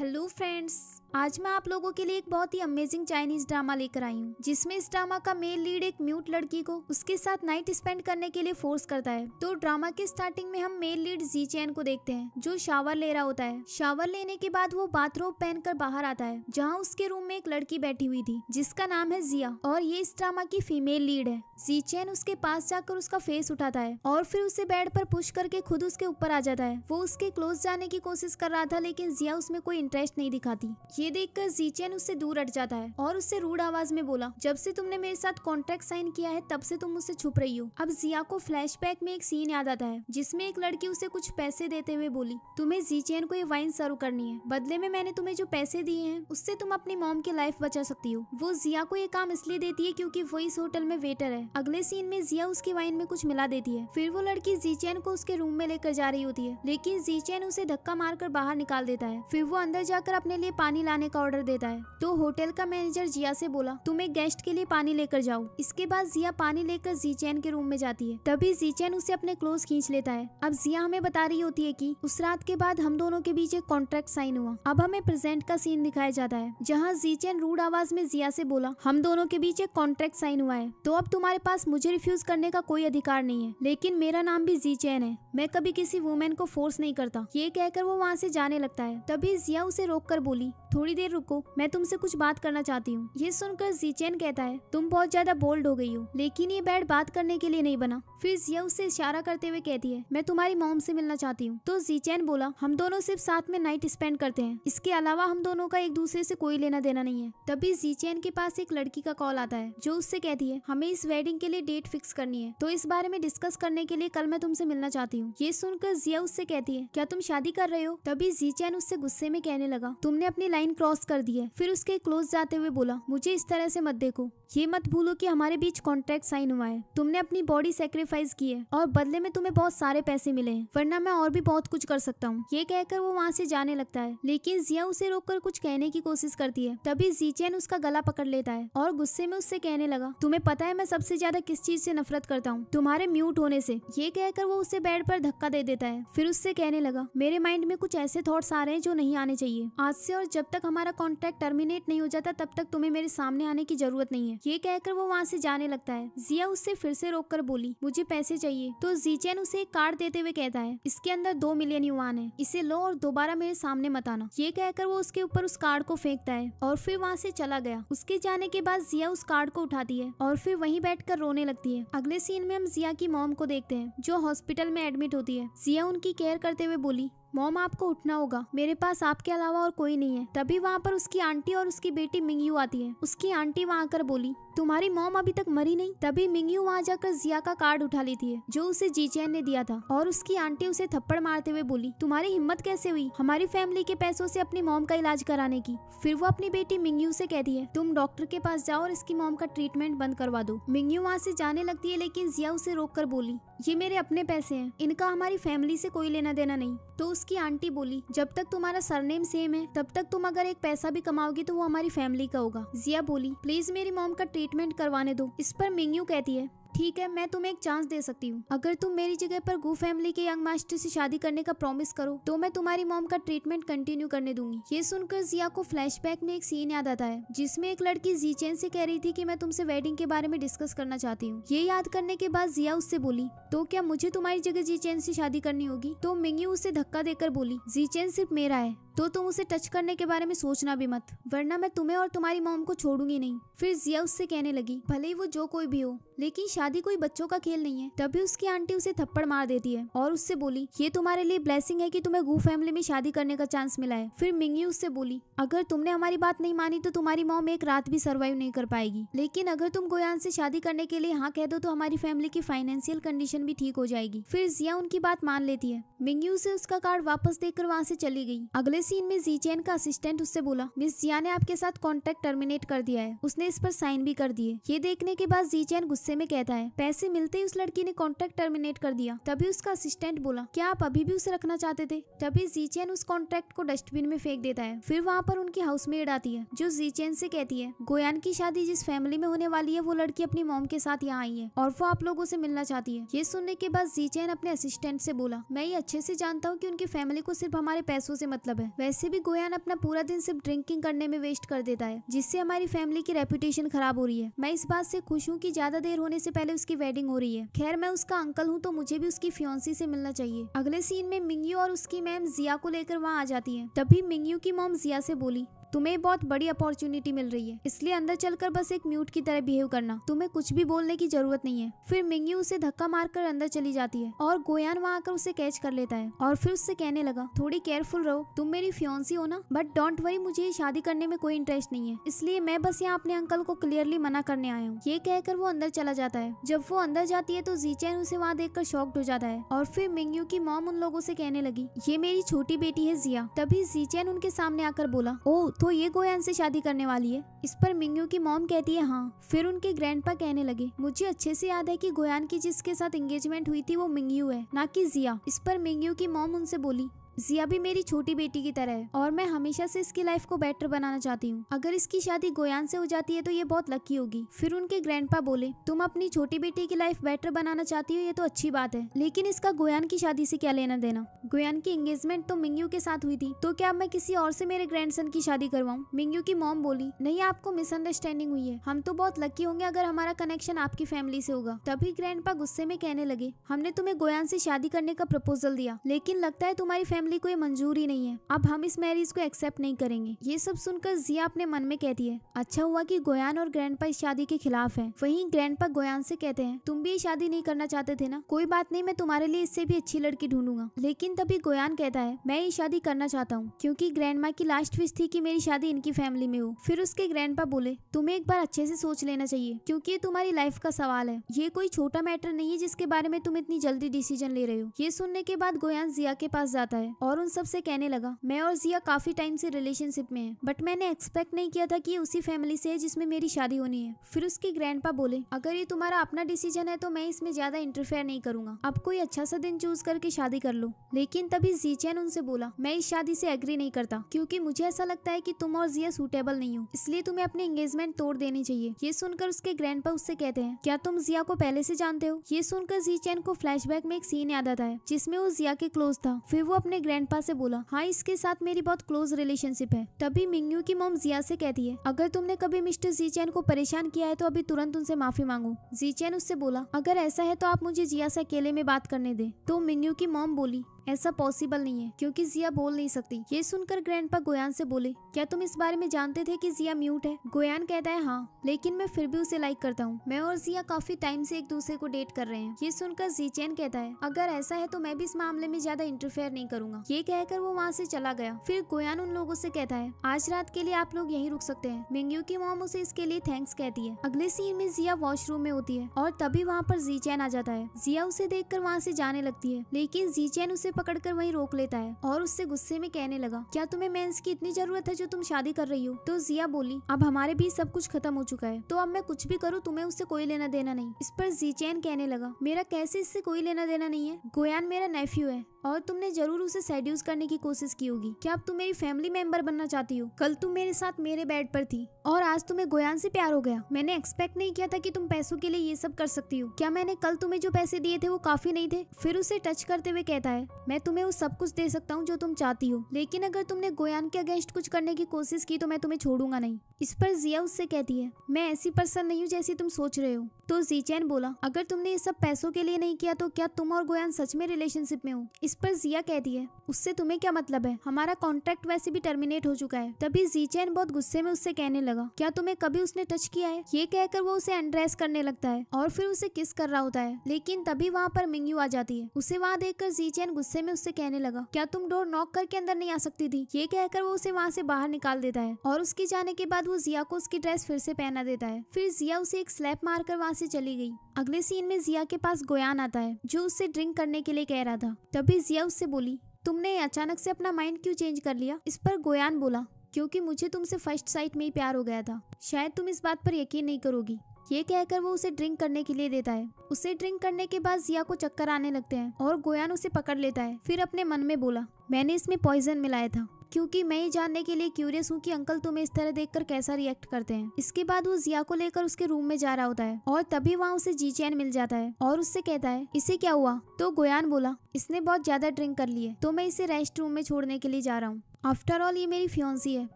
Hello friends, आज मैं आप लोगों के लिए एक बहुत ही अमेजिंग चाइनीज ड्रामा लेकर आई हूँ, जिसमें इस ड्रामा का मेन लीड एक म्यूट लड़की को उसके साथ नाइट स्पेंड करने के लिए फोर्स करता है। तो ड्रामा के स्टार्टिंग में हम मेन लीड जी चैन को देखते हैं, जो शावर ले रहा होता है। शावर लेने के बाद वो बाथरोब पहनकर बाहर आता है, जहाँ उसके रूम में एक लड़की बैठी हुई थी जिसका नाम है जिया, और ये इस ड्रामा की फीमेल लीड है। जी चैन उसके पास जाकर उसका फेस उठाता है और फिर उसे बेड पर पुश करके खुद उसके ऊपर आ जाता है। वो उसके क्लोज जाने की कोशिश कर रहा था, लेकिन जिया उसमें कोई इंटरेस्ट नहीं दिखाती। ये देखकर जी चैन उससे दूर हट जाता है और उससे रूड आवाज में बोला, जब से तुमने मेरे साथ कॉन्ट्रैक्ट साइन किया है तब से तुम मुझसे छुप रही हो। अब जिया को फ्लैशबैक में एक सीन याद आता है, जिसमें एक लड़की उसे कुछ पैसे देते हुए बोली, तुम्हें जी चैन को ये वाइन सर्व करनी है, बदले में मैंने तुम्हें जो पैसे दिए हैं उससे तुम अपनी मॉम की लाइफ बचा सकती हो। वो जिया को ये काम इसलिए देती है क्योंकि वो इस होटल में वेटर है। अगले सीन में जिया उसकी वाइन में कुछ मिला देती है। फिर वो लड़की जी चैन को उसके रूम में लेकर जा रही होती है, लेकिन जी चैन उसे धक्का मारकर बाहर निकाल देता है। फिर वो अंदर जाकर अपने लिए पानी लाने का ऑर्डर देता है। तो होटल का मैनेजर जिया से बोला, तुम एक गेस्ट के लिए पानी लेकर जाओ। इसके बाद जिया पानी लेकर जी चैन के रूम में जाती है। तभी जी चैन उसे अपने क्लोज खींच लेता है। अब जिया हमें बता रही होती है कि उस रात के बाद हम दोनों के बीच एक कॉन्ट्रैक्ट साइन हुआ। अब हमें प्रेजेंट का सीन दिखाया जाता है, जहाँ जी चैन रूड आवाज में जिया से बोला, हम दोनों के बीच एक कॉन्ट्रैक्ट साइन हुआ है, तो अब तुम्हारे पास मुझे रिफ्यूज करने का कोई अधिकार नहीं है। लेकिन मेरा नाम भी जी चैन है, मैं कभी किसी वुमेन को फोर्स नहीं करता। ये कहकर वो वहाँ से जाने लगता है। तभी जिया उसे रोककर बोली, थोड़ी देर रुको, मैं तुमसे कुछ बात करना चाहती हूँ। ये सुनकर जी चैन कहता है, तुम बहुत ज्यादा बोल्ड हो गई हो, लेकिन ये बेड बात करने के लिए नहीं बना। फिर जिया उससे इशारा करते हुए कहती है, मैं तुम्हारी मॉम से मिलना चाहती हूँ। तो जी चैन बोला, हम दोनों सिर्फ साथ में नाइट स्पेंड करते हैं, इसके अलावा हम दोनों का एक दूसरे से कोई लेना देना नहीं है। तभी जी चैन के पास एक लड़की का कॉल आता है, जो उससे कहती है, हमें इस वेडिंग के लिए डेट फिक्स करनी है, तो इस बारे में डिस्कस करने के लिए कल मैं तुमसे मिलना चाहती हूँ। ये सुनकर जिया उससे कहती है, क्या तुम शादी कर रहे हो? तभी जी चैन उससे गुस्से में कहने लगा, तुमने अपनी लाइन क्रॉस कर दी है। फिर उसके क्लोज जाते हुए बोला, मुझे इस तरह से मत देखो, ये मत भूलो कि हमारे बीच कॉन्ट्रैक्ट साइन हुआ है। तुमने अपनी बॉडी सेक्रीफाइस की है और बदले में तुम्हें बहुत सारे पैसे मिले हैं, वरना मैं और भी बहुत कुछ कर सकता हूँ। ये कहकर वो वहाँ से जाने लगता है, लेकिन जिया उसे रोककर कुछ कहने की कोशिश करती है। तभी जी चैन उसका गला पकड़ लेता है और गुस्से में उससे कहने लगा, तुम्हें पता है मैं सबसे ज्यादा किस चीज से नफरत करता हूँ? तुम्हारे म्यूट होने से। ये कहकर वो उसे बेड पर धक्का दे देता है। फिर उससे कहने लगा, मेरे माइंड में कुछ ऐसे थॉट्स आ रहे हैं जो नहीं आने चाहिए। आज से और जब तक हमारा कॉन्ट्रैक्ट टर्मिनेट नहीं हो जाता तब तक तुम्हें मेरे सामने आने की जरूरत नहीं है। ये कहकर वो वहाँ से जाने लगता है। जिया उससे फिर से रोककर बोली, मुझे पैसे चाहिए। तो जी चैन उसे एक कार्ड देते हुए कहता है, इसके अंदर 2 मिलियन युआन है, इसे लो और दोबारा मेरे सामने मत आना। ये कहकर वो उसके ऊपर उस कार्ड को फेंकता है और फिर वहाँ से चला गया। उसके जाने के बाद जिया उस कार्ड को उठाती है और फिर वहीं बैठकर रोने लगती है। अगले सीन में हम जिया की मॉम को देखते हैं, जो हॉस्पिटल में एडमिट होती है। जिया उनकी केयर करते हुए बोली, मॉम आपको उठना होगा, मेरे पास आपके अलावा और कोई नहीं है। तभी वहाँ पर उसकी आंटी और उसकी बेटी मिंगयू आती है। उसकी आंटी वहाँ आकर बोली, तुम्हारी मॉम अभी तक मरी नहीं। तभी मिंगयू वहाँ जाकर जिया का कार्ड उठा लेती है, जो उसे जी चैन ने दिया था, और उसकी आंटी उसे थप्पड़ मारते हुए बोली, तुम्हारी हिम्मत कैसे हुई हमारी फैमिली के पैसों से अपनी मॉम का इलाज कराने की? फिर वो अपनी बेटी मिंगयू से कहती है, तुम डॉक्टर के पास जाओ और इसकी मॉम का ट्रीटमेंट बंद करवा दो। मिंगयू वहाँ से जाने लगती है, लेकिन जिया उसे रोक कर बोली, ये मेरे अपने पैसे हैं, इनका हमारी फैमिली से कोई लेना देना नहीं। तो उसकी आंटी बोली, जब तक तुम्हारा सरनेम सेम है तब तक तुम अगर एक पैसा भी कमाओगी तो वो हमारी फैमिली का होगा। जिया बोली, प्लीज मेरी मॉम का ट्रीटमेंट करवाने दो। इस पर मिंगयू कहती है, ठीक है, मैं तुम्हें एक चांस दे सकती हूँ। अगर तुम मेरी जगह पर गू फैमिली के यंग मास्टर से शादी करने का प्रॉमिस करो तो मैं तुम्हारी मॉम का ट्रीटमेंट कंटिन्यू करने दूंगी। ये सुनकर जिया को फ्लैशबैक में एक सीन याद आता है, जिसमें एक लड़की जी चैन से कह रही थी कि मैं तुमसे वेडिंग के बारे में डिस्कस करना चाहती हूँ। ये याद करने के बाद जिया उससे बोली, तो क्या मुझे तुम्हारी जगह जी चैन से शादी करनी होगी? तो मिंगयू उसे धक्का देकर बोली, जी चैन सिर्फ मेरा है, तो तुम उसे टच करने के बारे में सोचना भी मत, वरना मैं तुम्हें और तुम्हारी मॉम को छोड़ूंगी नहीं। फिर जिया उससे कहने लगी, भले ही वो जो कोई भी हो, लेकिन शादी कोई बच्चों का खेल नहीं है। तभी उसकी आंटी उसे थप्पड़ मार देती है और उससे बोली, ये तुम्हारे लिए ब्लेसिंग है कि तुम्हें गू फैमिली में शादी करने का चांस मिला है। फिर मिंगयू उससे बोली, अगर तुमने हमारी बात नहीं मानी तो तुम्हारी मॉम एक रात भी सर्वाइव नहीं कर पाएगी, लेकिन अगर तुम गोयान से शादी करने के लिए हाँ कह दो तो हमारी फैमिली की फाइनेंशियल कंडीशन भी ठीक हो जाएगी। फिर जिया उनकी बात मान लेती है। मिंगयू से उसका कार्ड वापस देकर वहाँ से चली गई। अगले सीन में जी चैन का असिस्टेंट उससे बोला, मिस जिया ने आपके साथ कॉन्ट्रैक्ट टर्मिनेट कर दिया है, उसने इस पर साइन भी कर दिए। ये देखने के बाद जी चैन गुस्से में कहता है, पैसे मिलते ही उस लड़की ने कॉन्ट्रैक्ट टर्मिनेट कर दिया। तभी उसका असिस्टेंट बोला, क्या आप अभी भी उसे रखना चाहते थे? तभी जी चैन उस कॉन्ट्रैक्ट को डस्टबिन में फेंक देता है। फिर वहाँ पर उनकी हाउसमेड आती है, जो जी चैन से कहती है, गोयान की शादी जिस फैमिली में होने वाली है वो लड़की अपनी मॉम के साथ यहाँ आई है और वो आप लोगों से मिलना चाहती है। ये सुनने के बाद जी चैन अपने असिस्टेंट से बोला, मैं ये अच्छे से जानता हूँ कि उनकी फैमिली को सिर्फ हमारे पैसों से मतलब है, है। वैसे भी गोयान अपना पूरा दिन सिर्फ ड्रिंकिंग करने में वेस्ट कर देता है, जिससे हमारी फैमिली की रेपुटेशन खराब हो रही है। मैं इस बात से खुश हूँ कि ज्यादा देर होने से पहले उसकी वेडिंग हो रही है। खैर, मैं उसका अंकल हूँ तो मुझे भी उसकी फियांसी से मिलना चाहिए। अगले सीन में मिंगयू और उसकी मैम जिया को लेकर वहाँ आ जाती है। तभी मिंगयू की मॉम जिया से बोली, तुम्हें बहुत बड़ी अपॉर्चुनिटी मिल रही है, इसलिए अंदर चलकर बस एक म्यूट की तरह बिहेव करना, तुम्हें कुछ भी बोलने की जरूरत नहीं है। फिर मिंगयू उसे धक्का मारकर अंदर चली जाती है और गोयान वहाँ आकर उसे कैच कर लेता है और फिर उससे कहने लगा, थोड़ी केयरफुल रहो, तुम मेरी फियांसी हो ना, बट डोंट वरी, मुझे ये शादी करने में कोई इंटरेस्ट नहीं है, इसलिए मैं बस यहाँ अपने अंकल को क्लियरली मना करने आया हूँ। ये कहकर वो अंदर चला जाता है। जब वो अंदर जाती है तो जीचैन उसे वहाँ देखकर शॉक्ड हो जाता है और फिर मिंगयू की मॉम उन लोगों से कहने लगी, ये मेरी छोटी बेटी है जिया। तभी जीचैन उनके सामने आकर बोला, ओह, तो ये गोयान से शादी करने वाली है? इस पर मिंगयू की मॉम कहती है हाँ। फिर उनके ग्रैंडपा कहने लगे, मुझे अच्छे से याद है कि गोयान की जिसके साथ एंगेजमेंट हुई थी वो मिंगयू है, ना कि जिया। इस पर मिंगयू की मॉम उनसे बोली, जिया भी मेरी छोटी बेटी की तरह है और मैं हमेशा से इसकी लाइफ को बेटर बनाना चाहती हूँ। अगर इसकी शादी गोयान से हो जाती है तो ये बहुत लकी होगी। फिर उनके ग्रैंडपा बोले, तुम अपनी छोटी बेटी की लाइफ बेटर बनाना चाहती हो, ये तो अच्छी बात है, लेकिन इसका गोयान की शादी से क्या लेना देना? गोयान की एंगेजमेंट तो मिंगयू के साथ हुई थी, तो क्या मैं किसी और से मेरे ग्रैंडसन की शादी करवाऊँ? मिंगयू की मॉम बोली, नहीं, आपको मिसअंडरस्टैंडिंग हुई है, हम तो बहुत लकी होंगे अगर हमारा कनेक्शन आपकी फैमिली से होगा। तभी ग्रैंडपा गुस्से में कहने लगे, हमने तुम्हें गोयान से शादी करने का प्रपोजल दिया, लेकिन लगता है तुम्हारी फैमिली को ये मंजूर ही नहीं है, अब हम इस मैरिज को एक्सेप्ट नहीं करेंगे। ये सब सुनकर जिया अपने मन में कहती है, अच्छा हुआ कि गोयान और ग्रैंडपा इस शादी के खिलाफ हैं। वहीं ग्रैंडपा गोयान से कहते हैं, तुम भी ये शादी नहीं करना चाहते थे ना, कोई बात नहीं, मैं तुम्हारे लिए इससे भी अच्छी लड़की ढूंढूंगा। लेकिन तभी गोयान कहता है, मैं ये शादी करना चाहता हूँ क्योंकि ग्रैंडमा की लास्ट विश थी कि मेरी शादी इनकी फैमिली में हो। फिर उसके ग्रैंडपा बोले, तुम्हें एक बार अच्छे से सोच लेना चाहिए क्योंकि ये तुम्हारी लाइफ का सवाल है, ये कोई छोटा मैटर नहीं है जिसके बारे में तुम इतनी जल्दी डिसीजन ले रहे हो। ये सुनने के बाद गोयान जिया के पास जाता है और उन सबसे कहने लगा, मैं और जिया काफी टाइम से रिलेशनशिप में है, बट मैंने एक्सपेक्ट नहीं किया था कि ये उसी फैमिली से है जिसमें मेरी शादी होनी है। फिर उसके ग्रैंडपा बोले, अगर ये तुम्हारा अपना डिसीजन है तो मैं इसमें ज्यादा इंटरफेयर नहीं करूंगा, अब कोई अच्छा सा दिन चूज करके शादी कर लो। लेकिन तभी जीचैन उनसे बोला, मैं इस शादी से एग्री नहीं करता क्योंकि मुझे ऐसा लगता है कि तुम और जिया सूटेबल नहीं हो, इसलिए तुम्हें अपनी एंगेजमेंट तोड़ देनी चाहिए। ये सुनकर उसके ग्रैंडपा उससे कहते हैं, क्या तुम जिया को पहले से जानते हो? ये सुनकर जीचैन को फ्लैशबैक में एक सीन याद आता है जिसमें वो जिया के क्लोज था। फिर वो अपने ग्रैंडपा से बोला, हाँ, इसके साथ मेरी बहुत क्लोज रिलेशनशिप है। तभी मिंगयू की मॉम जिया से कहती है, अगर तुमने कभी मिस्टर जीचैन को परेशान किया है तो अभी तुरंत उनसे माफी मांगो। जीचैन उससे बोला, अगर ऐसा है तो आप मुझे जिया से अकेले में बात करने दे। तो मिंगयू की मॉम बोली, ऐसा पॉसिबल नहीं है क्योंकि जिया बोल नहीं सकती। ये सुनकर ग्रैंडपा गोयान से बोले, क्या तुम इस बारे में जानते थे कि जिया म्यूट है? गोयान कहता है, हाँ, लेकिन मैं फिर भी उसे लाइक करता हूँ, मैं और जिया काफी टाइम से एक दूसरे को डेट कर रहे हैं। ये सुनकर जीचैन कहता है, अगर ऐसा है तो मैं भी इस मामले में ज्यादा इंटरफेयर नहीं करूंगा। ये कहकर वो वहाँ से चला गया। फिर गोयान उन लोगों से कहता है, आज रात के लिए आप लोग यहीं रुक सकते हैं। मिंगयू की मॉम उसे इसके लिए थैंक्स कहती है। अगले सीन में जिया वॉशरूम में होती है और तभी वहाँ पर जीचैन आ जाता है। जिया उसे देखकर वहाँ से जाने लगती है, लेकिन जीचैन उसे पकड़कर वहीं रोक लेता है और उससे गुस्से में कहने लगा, क्या तुम्हें मेंस की इतनी जरूरत है जो तुम शादी कर रही हो? तो जिया बोली, अब हमारे बीच सब कुछ खत्म हो चुका है, तो अब मैं कुछ भी करूँ तुम्हें उससे कोई लेना देना नहीं। इस पर जीचैन कहने लगा, मेरा कैसे इससे कोई लेना देना नहीं है? गोयान मेरा नेफ्यू है और तुमने जरूर उसे सेड्यूस करने की कोशिश की होगी। क्या अब तुम मेरी फैमिली मेंबर बनना चाहती हो? कल तुम मेरे साथ मेरे बेड पर थी और आज तुम्हें गोयान से प्यार हो गया। मैंने एक्सपेक्ट नहीं किया था कि तुम पैसों के लिए ये सब कर सकती हो। क्या मैंने कल तुम्हें जो पैसे दिए थे वो काफी नहीं थे? फिर उसे टच करते हुए कहता है, मैं तुम्हें वो सब कुछ दे सकता हूँ जो तुम चाहती हो, लेकिन अगर तुमने गोयान के अगेंस्ट कुछ करने की कोशिश की तो मैं तुम्हें छोड़ूंगा नहीं। इस पर जिया उससे कहती है, मैं ऐसी पर्सन नहीं हूँ जैसी तुम सोच रहे हो। तो जीचैन बोला, अगर तुमने ये सब पैसों के लिए नहीं किया तो क्या तुम और गोयान सच में रिलेशनशिप में हो? इस पर जिया कहती है, उससे तुम्हें क्या मतलब है, हमारा कॉन्ट्रैक्ट वैसे भी टर्मिनेट हो चुका है। तभी जीचैन बहुत गुस्से में उससे कहने लगा, क्या तुम्हें कभी उसने टच किया है? ये कहकर वो उसे अनड्रेस करने लगता है और फिर उसे किस कर रहा होता है। लेकिन तभी वहाँ पर मिंगयू आ जाती है। उसे वहाँ देखकर जीचैन गुस्से में उससे कहने लगा, क्या तुम डोर नॉक करके अंदर नहीं आ सकती थी? ये कहकर वो उसे वहाँ से बाहर निकाल देता है और उसके जाने के बाद वो जिया को उसकी ड्रेस फिर से पहना देता है। फिर जिया उसे एक स्लैप मारकर वहाँ से चली गई। अगले सीन में जिया के पास गोयान आता है जो उससे ड्रिंक करने के लिए कह रहा था। तभी जिया उससे बोली, तुमने अचानक से अपना माइंड क्यों चेंज कर लिया? इस पर गोयान बोला, क्योंकि मुझे तुमसे फर्स्ट साइट में ही प्यार हो गया था, शायद तुम इस बात पर यकीन नहीं करोगी। ये कहकर वो उसे ड्रिंक करने के लिए देता है। उसे ड्रिंक करने के बाद जिया को चक्कर आने लगते हैं और गोयान उसे पकड़ लेता है। फिर अपने मन में बोला, मैंने इसमें पॉइजन मिलाया था क्योंकि मैं ये जानने के लिए क्यूरियस हूँ कि अंकल तुम्हें इस तरह देखकर कैसा रिएक्ट करते हैं। इसके बाद वो जिया को लेकर उसके रूम में जा रहा होता है और तभी वहाँ उसे जीचैन मिल जाता है और उससे कहता है, इसे क्या हुआ? तो गोयान बोला, इसने बहुत ज्यादा ड्रिंक कर ली है तो मैं इसे रेस्ट रूम में छोड़ने के लिए जा रहा हूँ। आफ्टर ऑल ये मेरी फियांसी है।